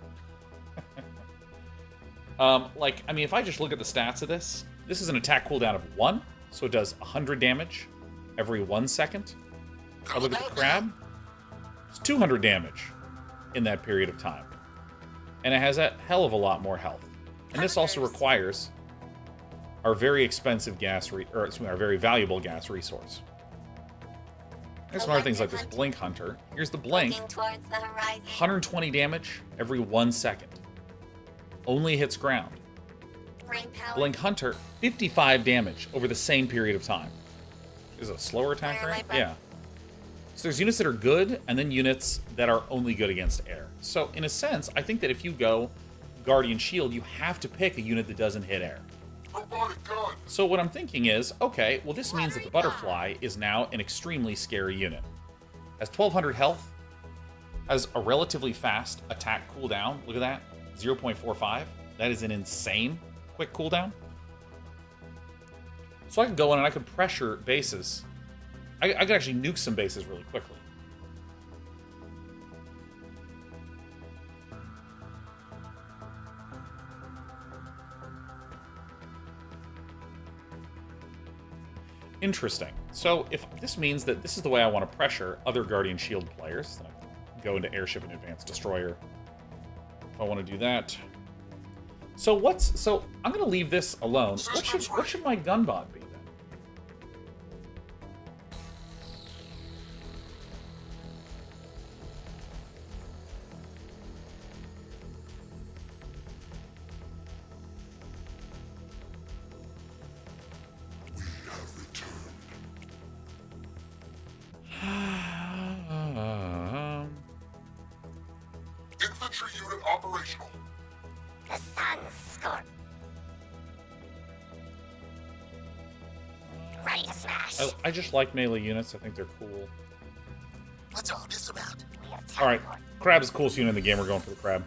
Like, I mean, if I just look at the stats of this, this is an attack cooldown of 1, so it does 100 damage every 1 second. I look at the crab, it's 200 damage in that period of time. And it has a hell of a lot more health. And this also requires our very expensive our very valuable gas resource. There's some other things like this Blink Hunter. Here's the Blink. Looking towards the horizon. 120 damage every 1 second. Only hits ground. Brain power. Blink Hunter, 55 damage over the same period of time. Is it a slower attack Fire rate? my breath. Yeah. So there's units that are good, and then units that are only good against air. So in a sense, I think that if you go Guardian Shield, you have to pick a unit that doesn't hit air. Robotic gun. So what I'm thinking is, okay, well this means that the Butterfly is now an extremely scary unit. Has 1200 health, has a relatively fast attack cooldown. Look at that, 0.45. That is an insane quick cooldown. So I could go in and I could pressure bases. I could actually nuke some bases really quickly. Interesting. So if this means that this is the way I want to pressure other Guardian Shield players, then I go into airship and advanced destroyer. If I want to do that. So I'm gonna leave this alone. What should my gun mod be then? Infantry unit operational. The sun's scorch. Ready to smash. I just like melee units. I think they're cool. What's all this about? We have All right, teleport. crab is the coolest unit in the game. We're going for the crab.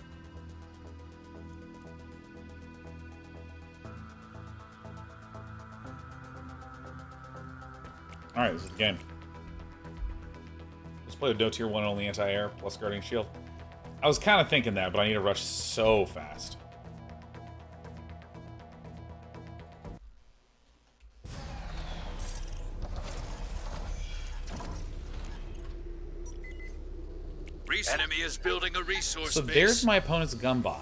All right, this is the game. Let's play with no tier 1 only anti-air plus guardian shield. I was kind of thinking that, but I need to rush so fast. Enemy is building a resource So base. there's my opponent's gunbot.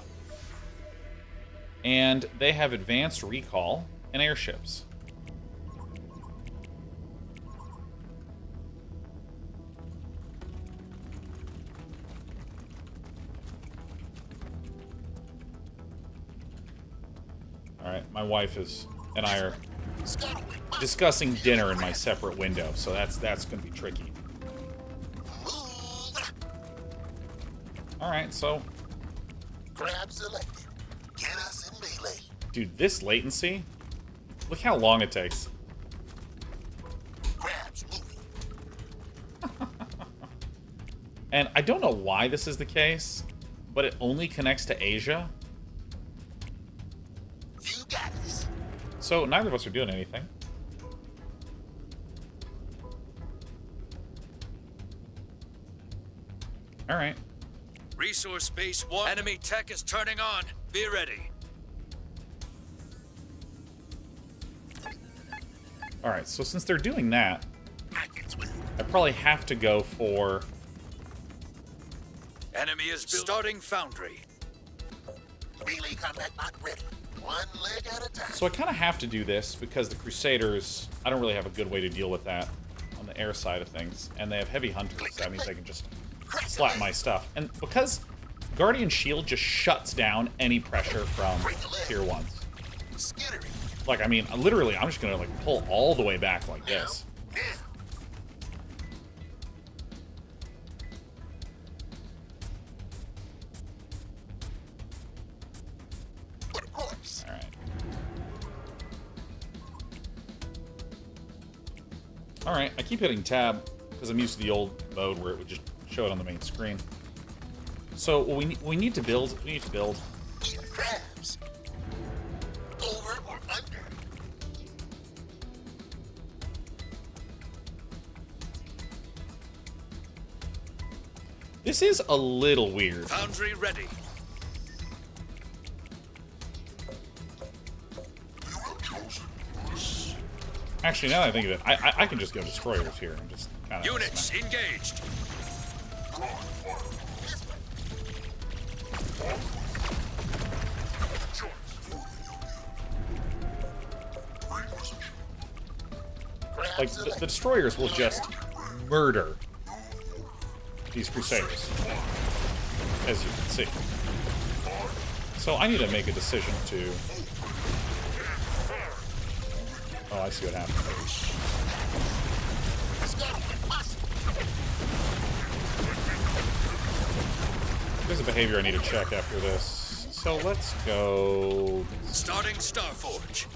And they have advanced recall and airships. Alright, my wife and I are discussing dinner in my separate window, so that's gonna be tricky. Alright, so Grab selected. Get us in melee. dude, this latency, look how long it takes. Grabs moving. And I don't know why this is the case, but it only connects to Asia. You got us. So neither of us are doing anything. Alright. Resource base 1. Enemy tech is turning on. Be ready. Alright, so since they're doing that, I can swim. I probably have to go for... Enemy is starting foundry. Melee combat not ready. One leg at a time. So I kind of have to do this because the Crusaders, I don't really have a good way to deal with that on the air side of things. And they have heavy hunters, so that means I can just slap my stuff. And because Guardian Shield just shuts down any pressure from tier 1s. Skittering. Like, I mean, literally, I'm just gonna, like, pull all the way back like this. Now. But of course. Alright. Alright, I keep hitting tab because I'm used to the old mode where it would just show it on the main screen. So, what we need to build, Eating crabs. Over or under. This is a little weird. Foundry ready. You have chosen us. Actually, now that I think of it, I can just go destroyers here and just kind of... Units engaged. Drawing fire. This way. Choice. Reposition. Grab Like, the selected. destroyers will just murder these Crusaders, as you can see. So I need to make a decision to... Oh, I see what happened. There's a behavior I need to check after this. So let's go... Starting Starforge.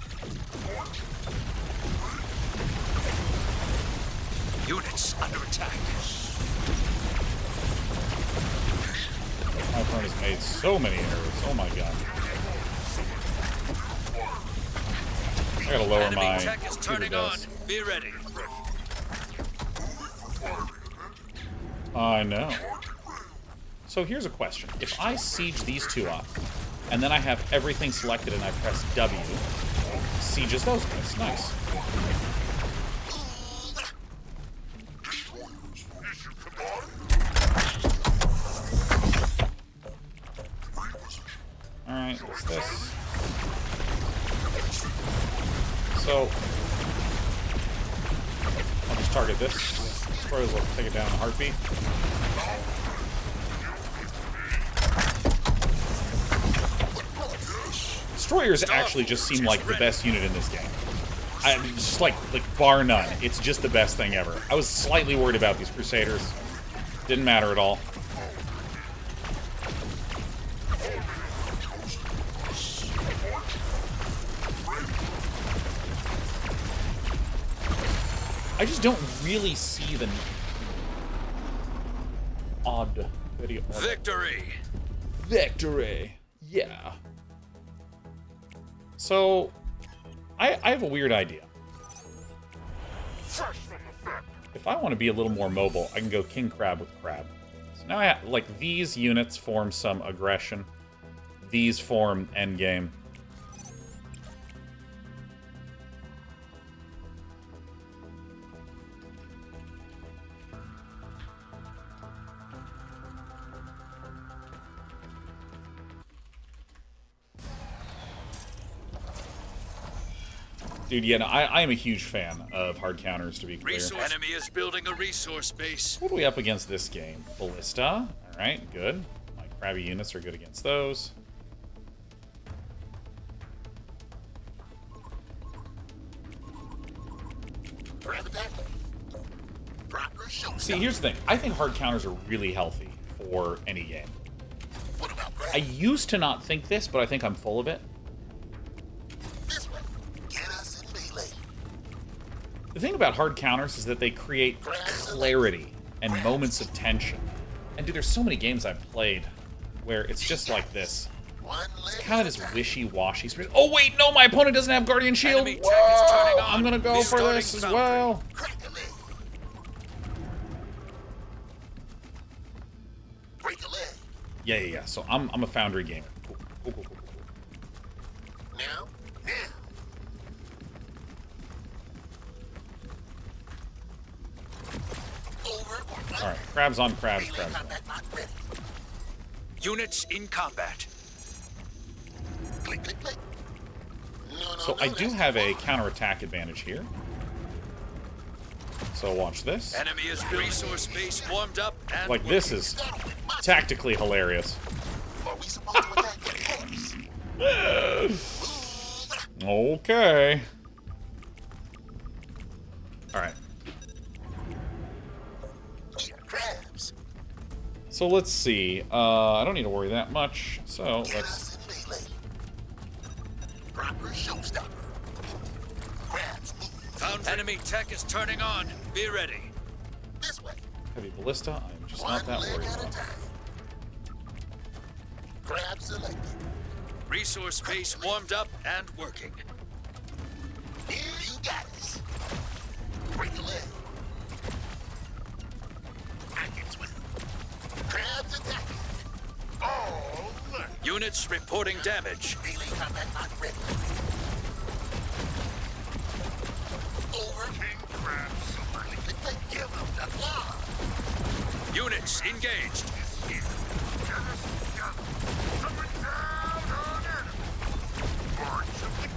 Units under attack. My opponent has made so many errors. Oh my god. I gotta lower Enemy my tech is computer turning on. desk. Be ready. I know. So here's a question. If I siege these two up, and then I have everything selected and I press W, sieges those guys. Nice. Issue command. this. So, I'll just target this. Destroyers will take it down in a heartbeat. Destroyers actually just seem like the best unit in this game. Just like bar none. It's just the best thing ever. I was slightly worried about these Crusaders. Didn't matter at all. I just don't really see the odd video. Victory! Victory! Yeah. So, I have a weird idea. If I want to be a little more mobile, I can go King Crab with Crab. So now I have, like, these units form some aggression. These form endgame. Dude, yeah, no, I am a huge fan of hard counters, to be clear. Enemy is building a resource base. What are we up against this game? Ballista. Alright, good. My crabby units are good against those. See, here's the thing. I think hard counters are really healthy for any game. I used to not think this, but I think I'm full of it. The thing about hard counters is that they create clarity and moments of tension. And dude, there's so many games I've played where it's just like this. It's kind of this wishy-washy. Oh wait, no, my opponent doesn't have Guardian Shield. Whoa, I'm gonna go for this as well. Yeah. So I'm a foundry gamer. Cool. Now. Alright, crabs on crabs. Units in combat. Click. So I do have a counterattack advantage here. So watch this. Enemy is resource base warmed up and Like, this is tactically hilarious. Are we supposed to attack the force? Okay. Alright. Crabs. So let's see. I don't need to worry that much. So let's... Proper showstopper. Crabs move. found enemy tech is turning on. Be ready. This way. Heavy ballista. I'm just One not that leg worried at a about. time. Crab selected. Resource base warmed up and working. Here you got it. Break a leg. I can swim. Crabs attacking. All leg. Units reporting damage. Melee combat not ready. Over. King Crabs. Click. Give him the claw. Units engaged.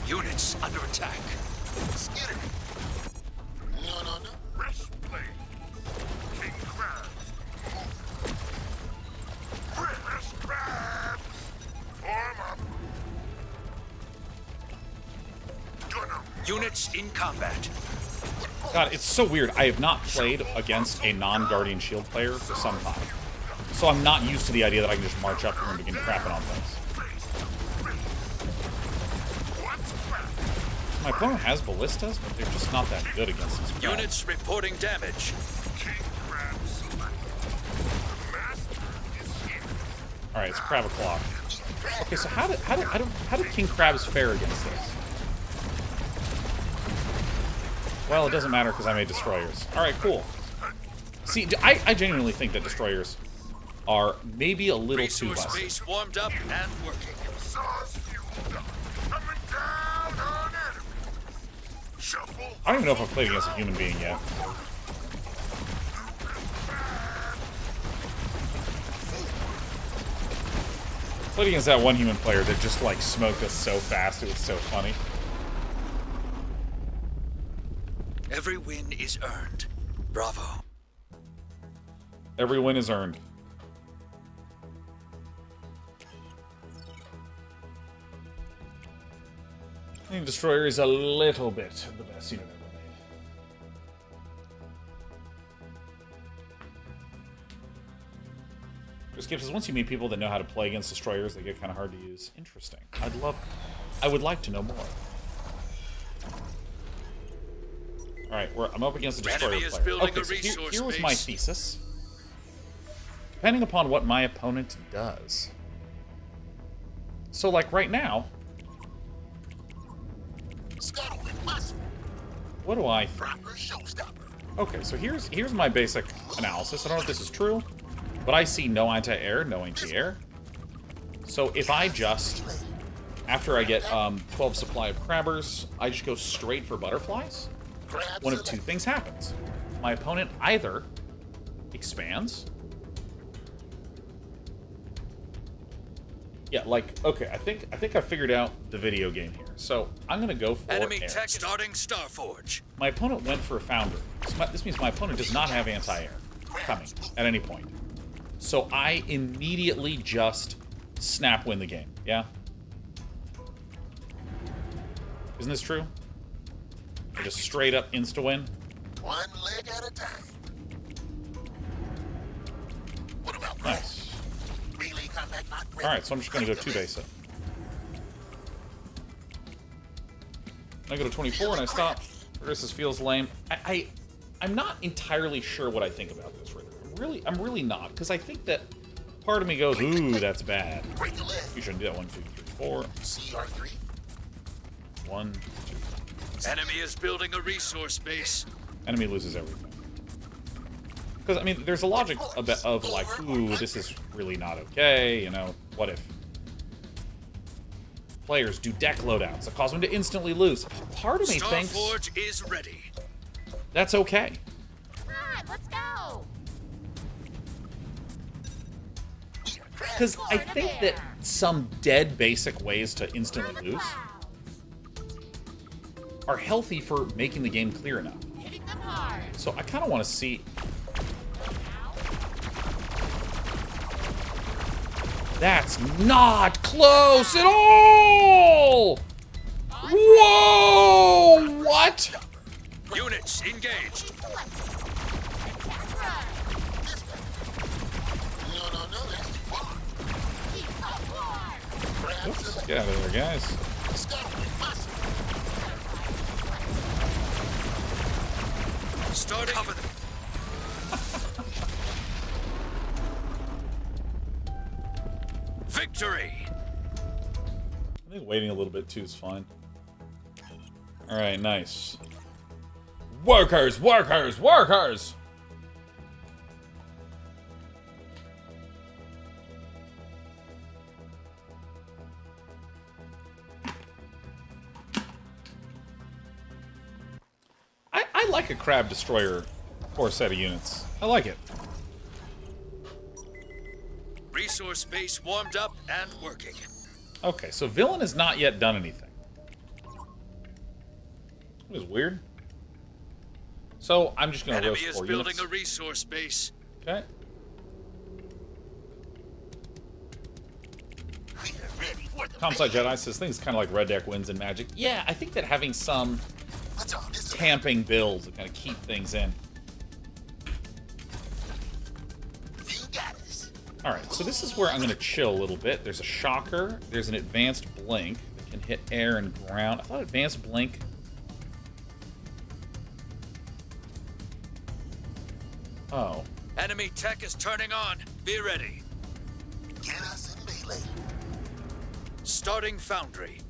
Units under attack. Skitter. No. Rest play. King Crabs. Rest Crabs. Form up. Gunner. Units in combat. God, it's so weird. I have not played against a non-Guardian Shield player for some time. So I'm not used to the idea that I can just march up here and begin crapping on things. My opponent has ballistas, but they're just not that good against these crabs. Units reporting damage. King Crabs select. The master is here. Alright, it's crab o'clock. Okay, so how did King Crabs fare against this? Well, it doesn't matter because I made destroyers. Alright, cool. See, I genuinely think that destroyers are maybe a little too Resource busted. base warmed up and working. Sauce fueled up. Coming down on enemy. Shuffle. I don't even know if I've played against a human being yet. Played against that one human player that just, like, smoked us so fast, it was so funny. Every win is earned. Bravo. Every win is earned. I think Destroyer is a little bit the best unit ever made. Skip says, once you meet people that know how to play against Destroyers, they get kind of hard to use. Interesting. I would like to know more. Alright, I'm up against a Destroyer player. Okay, so here was my thesis. Depending upon what my opponent does. So, like, right now... What do I think? Okay, so here's my basic analysis. I don't know if this is true, but I see no anti-air, no anti-air. So if I just, after I get 12 supply of crabbers, I just go straight for butterflies, one of two things happens. My opponent either expands. Yeah, like, okay, I think I figured out the video game here. So I'm gonna go for enemy air. tech starting Starforge. My opponent went for a foundry. This means my opponent does not have anti-air coming at any point. So I immediately just snap win the game. Yeah? Isn't this true? I just straight up insta-win? One leg at a time. What about Nice. melee combat not ready? Alright, so I'm just gonna go 2 base it. I go to 24 and I stop. This feels lame. I'm not entirely sure what I think about this right now. I'm really not, because I think that part of me goes, ooh, that's bad. Break a leg. You shouldn't do that. 1, 2, 3, 4. CR3. 1, 2. Enemy is building a resource base. Enemy loses everything. Because, I mean, there's a logic of like, ooh, this is really not okay, you know, what if players do deck loadouts that cause them to instantly lose? Part of me thinks Starforge is ready. that's okay. Come on, let's go. Because I think that some dead basic ways to instantly lose are healthy for making the game clear enough. Hitting them hard. So I kind of want to see... That's not close at all! Whoa! What? Units engaged. No, that's too far. Oops, get out of there, guys. Starting cover them. Victory. I think waiting a little bit too is fine. Alright, nice. Workers, workers, workers! I like a crab destroyer core set of units. I like it. Resource base warmed up and working. Okay, so villain has not yet done anything. It was weird. So I'm just gonna Enemy roast is 4 building units. a resource base. Okay. Comsci Jedi says things kind of like red deck wins in Magic. Yeah, I think that having some tamping builds to kind of keep things in. Alright, so this is where I'm going to chill a little bit. There's a Shocker. There's an Advanced Blink that can hit air and ground. I thought Advanced Blink... Oh. Enemy tech is turning on. Be ready. Get us in melee. Starting foundry.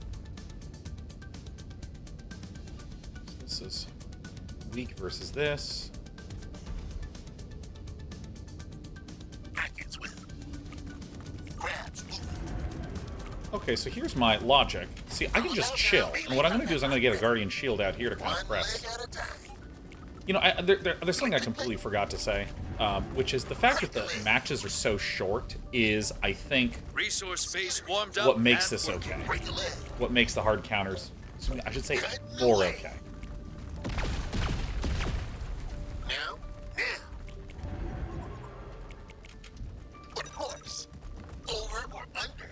This is weak versus this. Packets with crabs moving. Okay, so here's my logic. See, I can just chill. And what I'm going to do is I'm going to get a Guardian Shield out here to kind of One press. leg at a time. You know, there's something I completely forgot to say, which is the fact that the matches are so short is, I think, Resource base warmed up. what makes and this working. okay. Break a leg. What makes the hard counters, I should say, more okay. Now, now. But of course, over or under.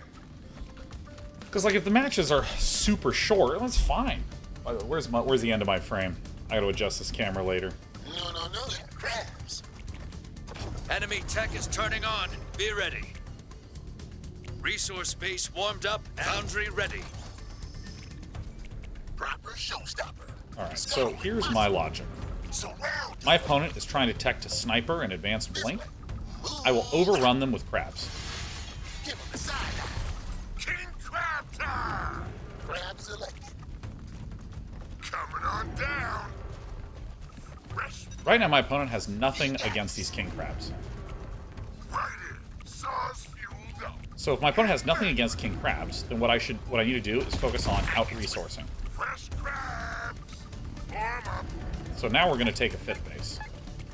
Because, like, if the matches are super short, that's fine. By the way, where's the end of my frame? I gotta adjust this camera later. No, they're crabs. Enemy tech is turning on. Be ready. Resource base warmed up. Foundry ready. Proper showstopper. Alright, so here's my logic. Surround. My opponent is trying to tech to sniper and advanced blink. I will overrun them with crabs. Give him the side eye. King Crab time. Crab selected. Coming on down. Fresh Right now, my opponent has nothing against these king crabs. right in. Sauce fueled up. So if my opponent has nothing against king crabs, then what I need to do is focus on out-resourcing. Fresh crabs. Warm up. So now we're going to take a 5th base.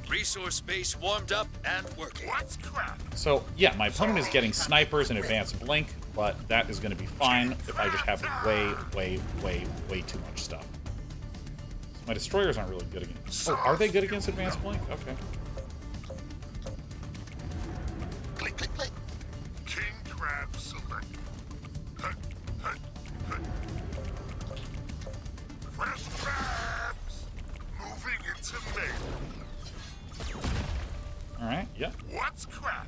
Resource base warmed up and working. What's crab? So, yeah, my opponent is getting snipers and advanced blink, but that is going to be fine if I just have way too much stuff. My destroyers aren't really good against... Oh, are they good against advanced blink? Okay. Click, click, click. King crab selected. Hut, hut, hut. Fresh crabs. Moving into May. Alright, yeah. What's crack?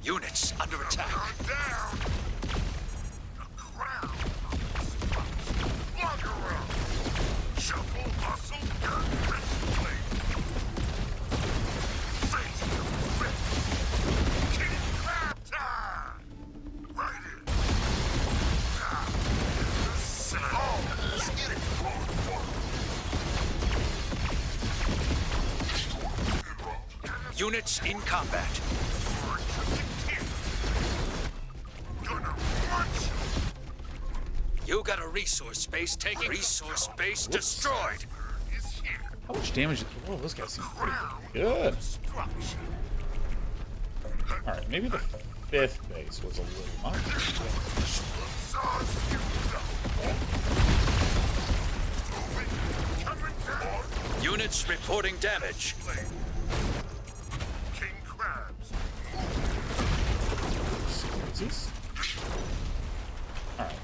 Units under attack. Down, down. A crown of destruction. Walk around. Shuffle, hustle, gun, wrist, blade. Face the fist. King crab time. Right in. Now, the sun. Oh, let's get it. Units in combat. Gonna punch you. You got a resource space taking. Resource space destroyed. Is here. How much damage did... Oh, those guys seem pretty good. Destruction. Alright, maybe the 5th base was a little much. Sauce fueled up. Moving. Coming down. Units reporting damage. King crabs. Sequences. Alright.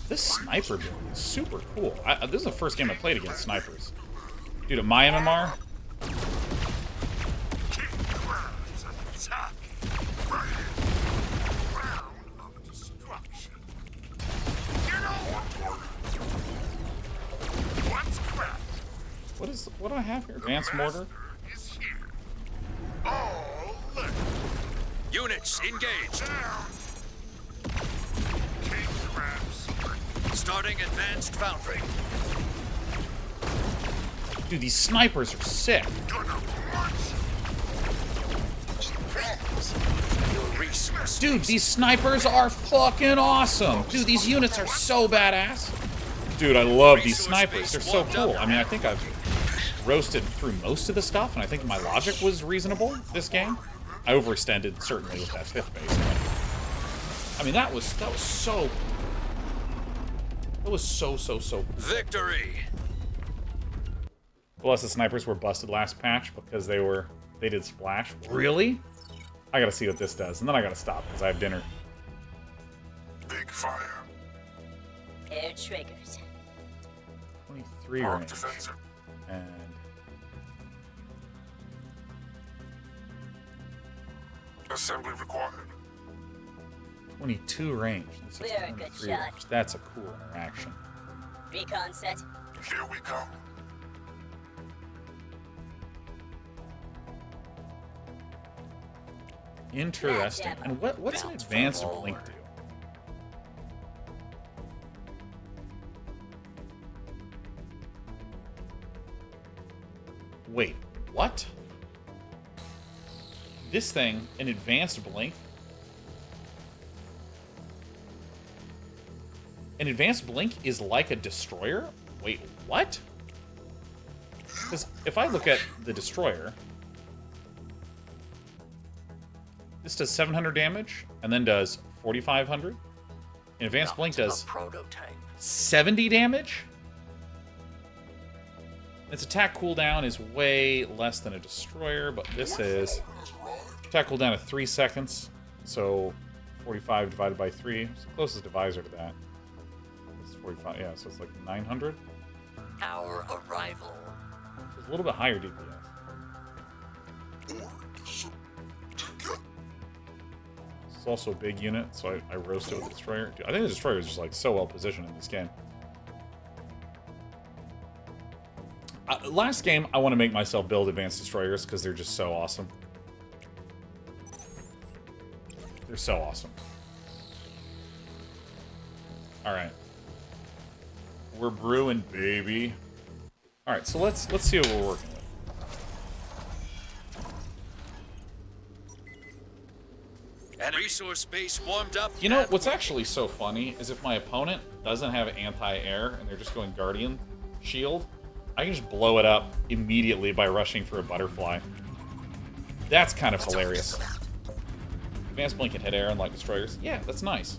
This sniper build is super cool. This is the first game I played against snipers. Dude, at my MMR, King crabs attack. Right in. Round of destruction. Get over. What's crab? what do I have here? Advanced mortar? Is here. All left. Units engaged. Down. King crabs select. Starting advanced foundry. Dude, these snipers are sick. Gonna punch. Crabs. Your resource. Dude, these snipers are fucking awesome. Dude, these units are so badass. Dude, I love these snipers. They're so cool. I mean, I think I've roasted through most of the stuff, and I think my logic was reasonable this game. I overextended, certainly, with that 5th base. But, I mean, that was so... That was so cool. Victory. Plus, the snipers were busted last patch because they did splash. Really? I gotta see what this does, and then I gotta stop because I have dinner. Big fire. Air triggers. 23 Arc range. defensive. And... Assembly required. 22 range. This is We're a good 23 shot. range. That's a cool interaction. Recon set. Here we come. Interesting. And what's an advanced blink do? Wait, what? This thing, an advanced blink? An advanced blink is like a destroyer? Wait, what? Because if I look at the destroyer, this does 700 damage and then does 4,500. An advanced blink does 70 damage. Its attack cooldown is way less than a destroyer, but this is attack cooldown of 3 seconds. So 45 divided by 3. It's the closest divisor to that. It's 45, yeah, so it's like 900. Our arrival. It's a little bit higher DPS. It's also a big unit, so I roast it with the destroyer. Dude, I think the destroyer is just like so well positioned in this game. Last game, I want to make myself build advanced destroyers because they're just so awesome. They're so awesome. All right, we're brewing, baby. All right, so let's see what we're working with. And resource base warmed up. You know what's actually so funny is if my opponent doesn't have anti-air and they're just going Guardian Shield, I can just blow it up immediately by rushing for a butterfly. That's kind of hilarious. Advanced blink and hit air and like destroyers. Yeah, that's nice.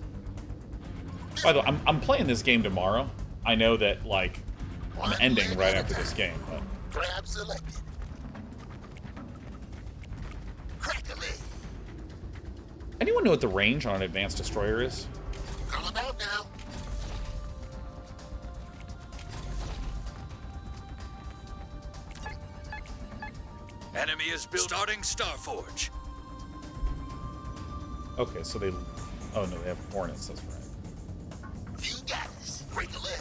By the way, I'm playing this game tomorrow. I know that, like, I'm ending right after this game, but... Grab selected. Crackle it. Anyone know what the range on an advanced destroyer is? Call him out now. Enemy is built. Starting Starforge. Okay, so they... Oh, no, they have Hornets, that's right. You got this. Break a leg.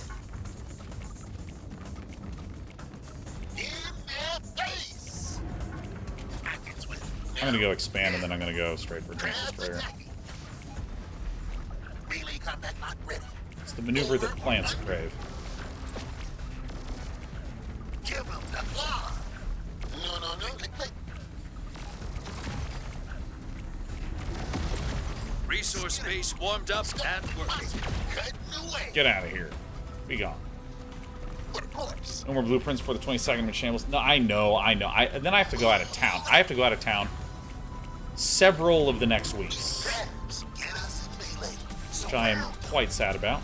In their face. I'm gonna go expand, and then I'm gonna go straight for advanced destroyer. Melee combat lock ready. It's the maneuver that plants crave. Give him the claw. No. Click. Resource base warmed up and working. Cutting away. Get out of here. Be gone. But of course. No more blueprints for the 22nd in shambles. No, I know. Then I have to go out of town. I have to go out of town several of the next weeks, Grabs. Get us in melee. which I am quite sad about. I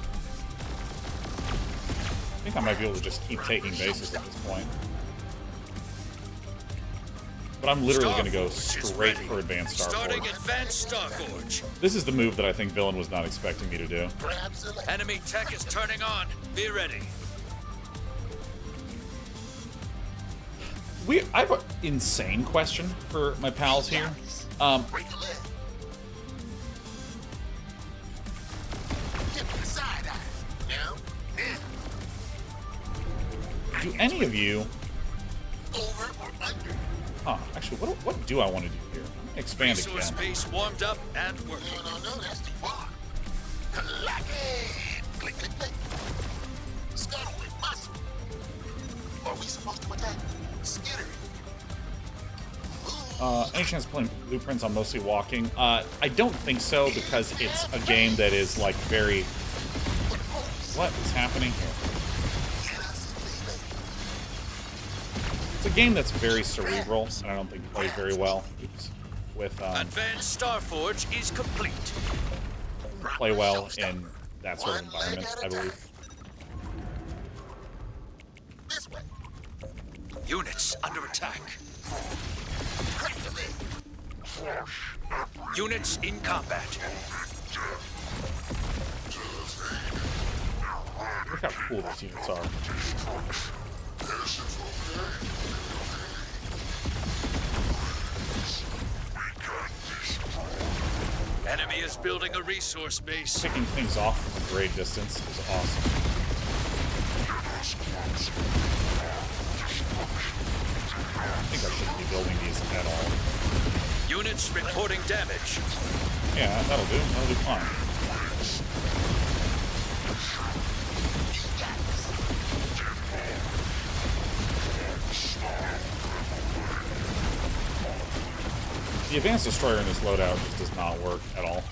think I might be able to just keep taking bases at this point. But I'm literally going to go straight for advanced Starting Starforge. advanced Starforge. This is the move that I think Villain was not expecting me to do. Grab select. Enemy tech is turning on. Be ready. I have an insane question for my pals here. Break a leg. Give me the side eye. Now. Do any of you... Over or under. Huh, actually, what do I want to do here? I'm gonna expand Resource again. base warmed up and working. No, that's too far. Lock it. Click. Scuttle with muscle. Are we supposed to attack? Skitter. Any chance of playing blueprints on mostly walking? I don't think so, because it's a game that is, like, very... What is happening here? It's a game that's very cerebral, and I don't think it plays very well. With, Advanced Starforge is complete. play well in that sort of environment, I believe. This way. Units under attack. Units in combat. Look how cool those units are. Enemy is building a resource base. Picking things off from a great distance is awesome. I think I shouldn't be building these at all. Units reporting damage. Yeah, that'll do. That'll do fine. The advanced destroyer in this loadout just does not work at all.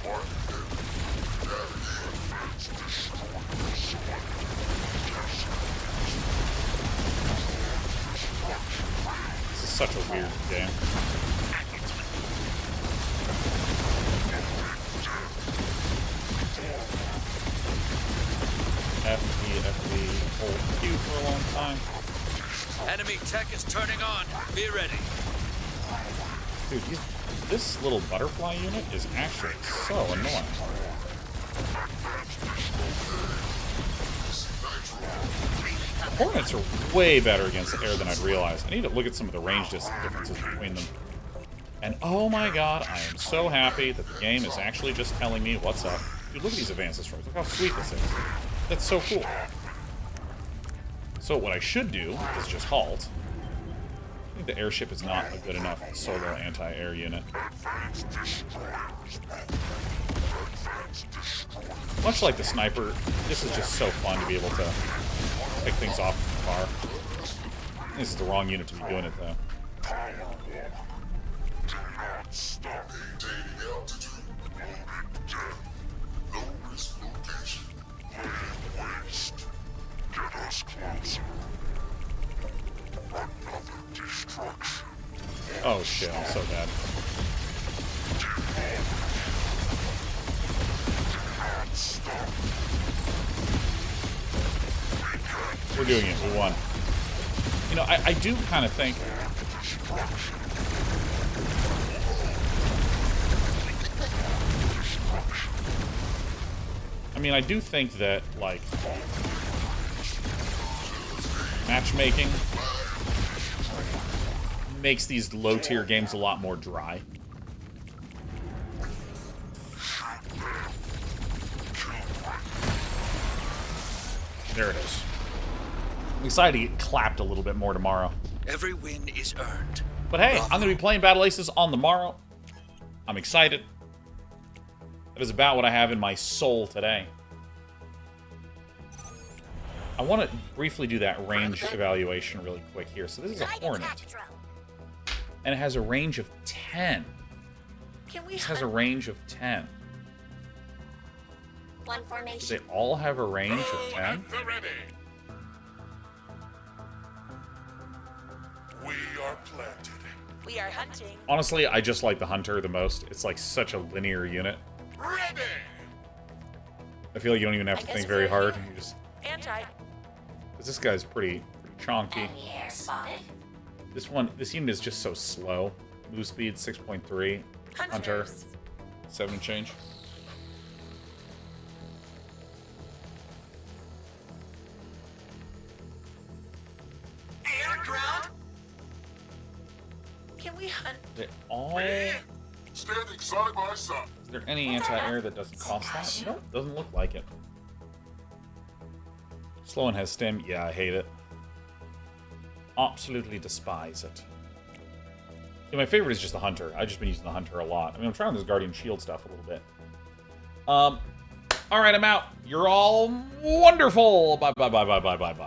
such a weird game. FD, hold Q for a long time. Enemy tech is turning on. Be ready. Dude, this little butterfly unit is actually so annoying. Hornets are way better against the air than I'd realize. I need to look at some of the range differences between them. And oh my god, I am so happy that the game is actually just telling me what's up. Dude, look at these advances from it. Look how sweet this is. That's so cool. So what I should do is just halt. I think the airship is not a good enough solo anti-air unit. Much like the sniper, this is just so fun to be able to pick things off far. This is the wrong unit to be doing it, though. Oh shit, I'm so bad. We're doing it, we won. You know, I do kind of think... I mean, I do think that, like, matchmaking makes these low-tier games a lot more dry. There it is. I'm excited to get clapped a little bit more tomorrow. Every win is earned. But hey, I'm going to be playing Battle Aces on the morrow. I'm excited. That is about what I have in my soul today. I want to briefly do that range evaluation really quick here. So this is a Hornet. And it has a range of 10. This has a range of 10. One Do formation. they all have a range of 10? We are planted. We are hunting. Honestly, I just like the Hunter the most. It's like such a linear unit. Ready! I feel like you don't even have to think very hard. You just... Anti. Because this guy's pretty chonky. Enemy air spotted. This unit is just so slow. Move speed 6.3. Hunter Hunters. 7 and change. Air ground. Can we hunt? They all... Standing side by side. Is there any anti-air that doesn't cost that? Nope, doesn't look like it. Slow one has stim. Yeah, I hate it. Absolutely despise it. Yeah, my favorite is just the Hunter. I've just been using the Hunter a lot. I mean, I'm trying this Guardian Shield stuff a little bit. Alright, I'm out. You're all wonderful. Bye, bye, bye, bye, bye, bye, bye.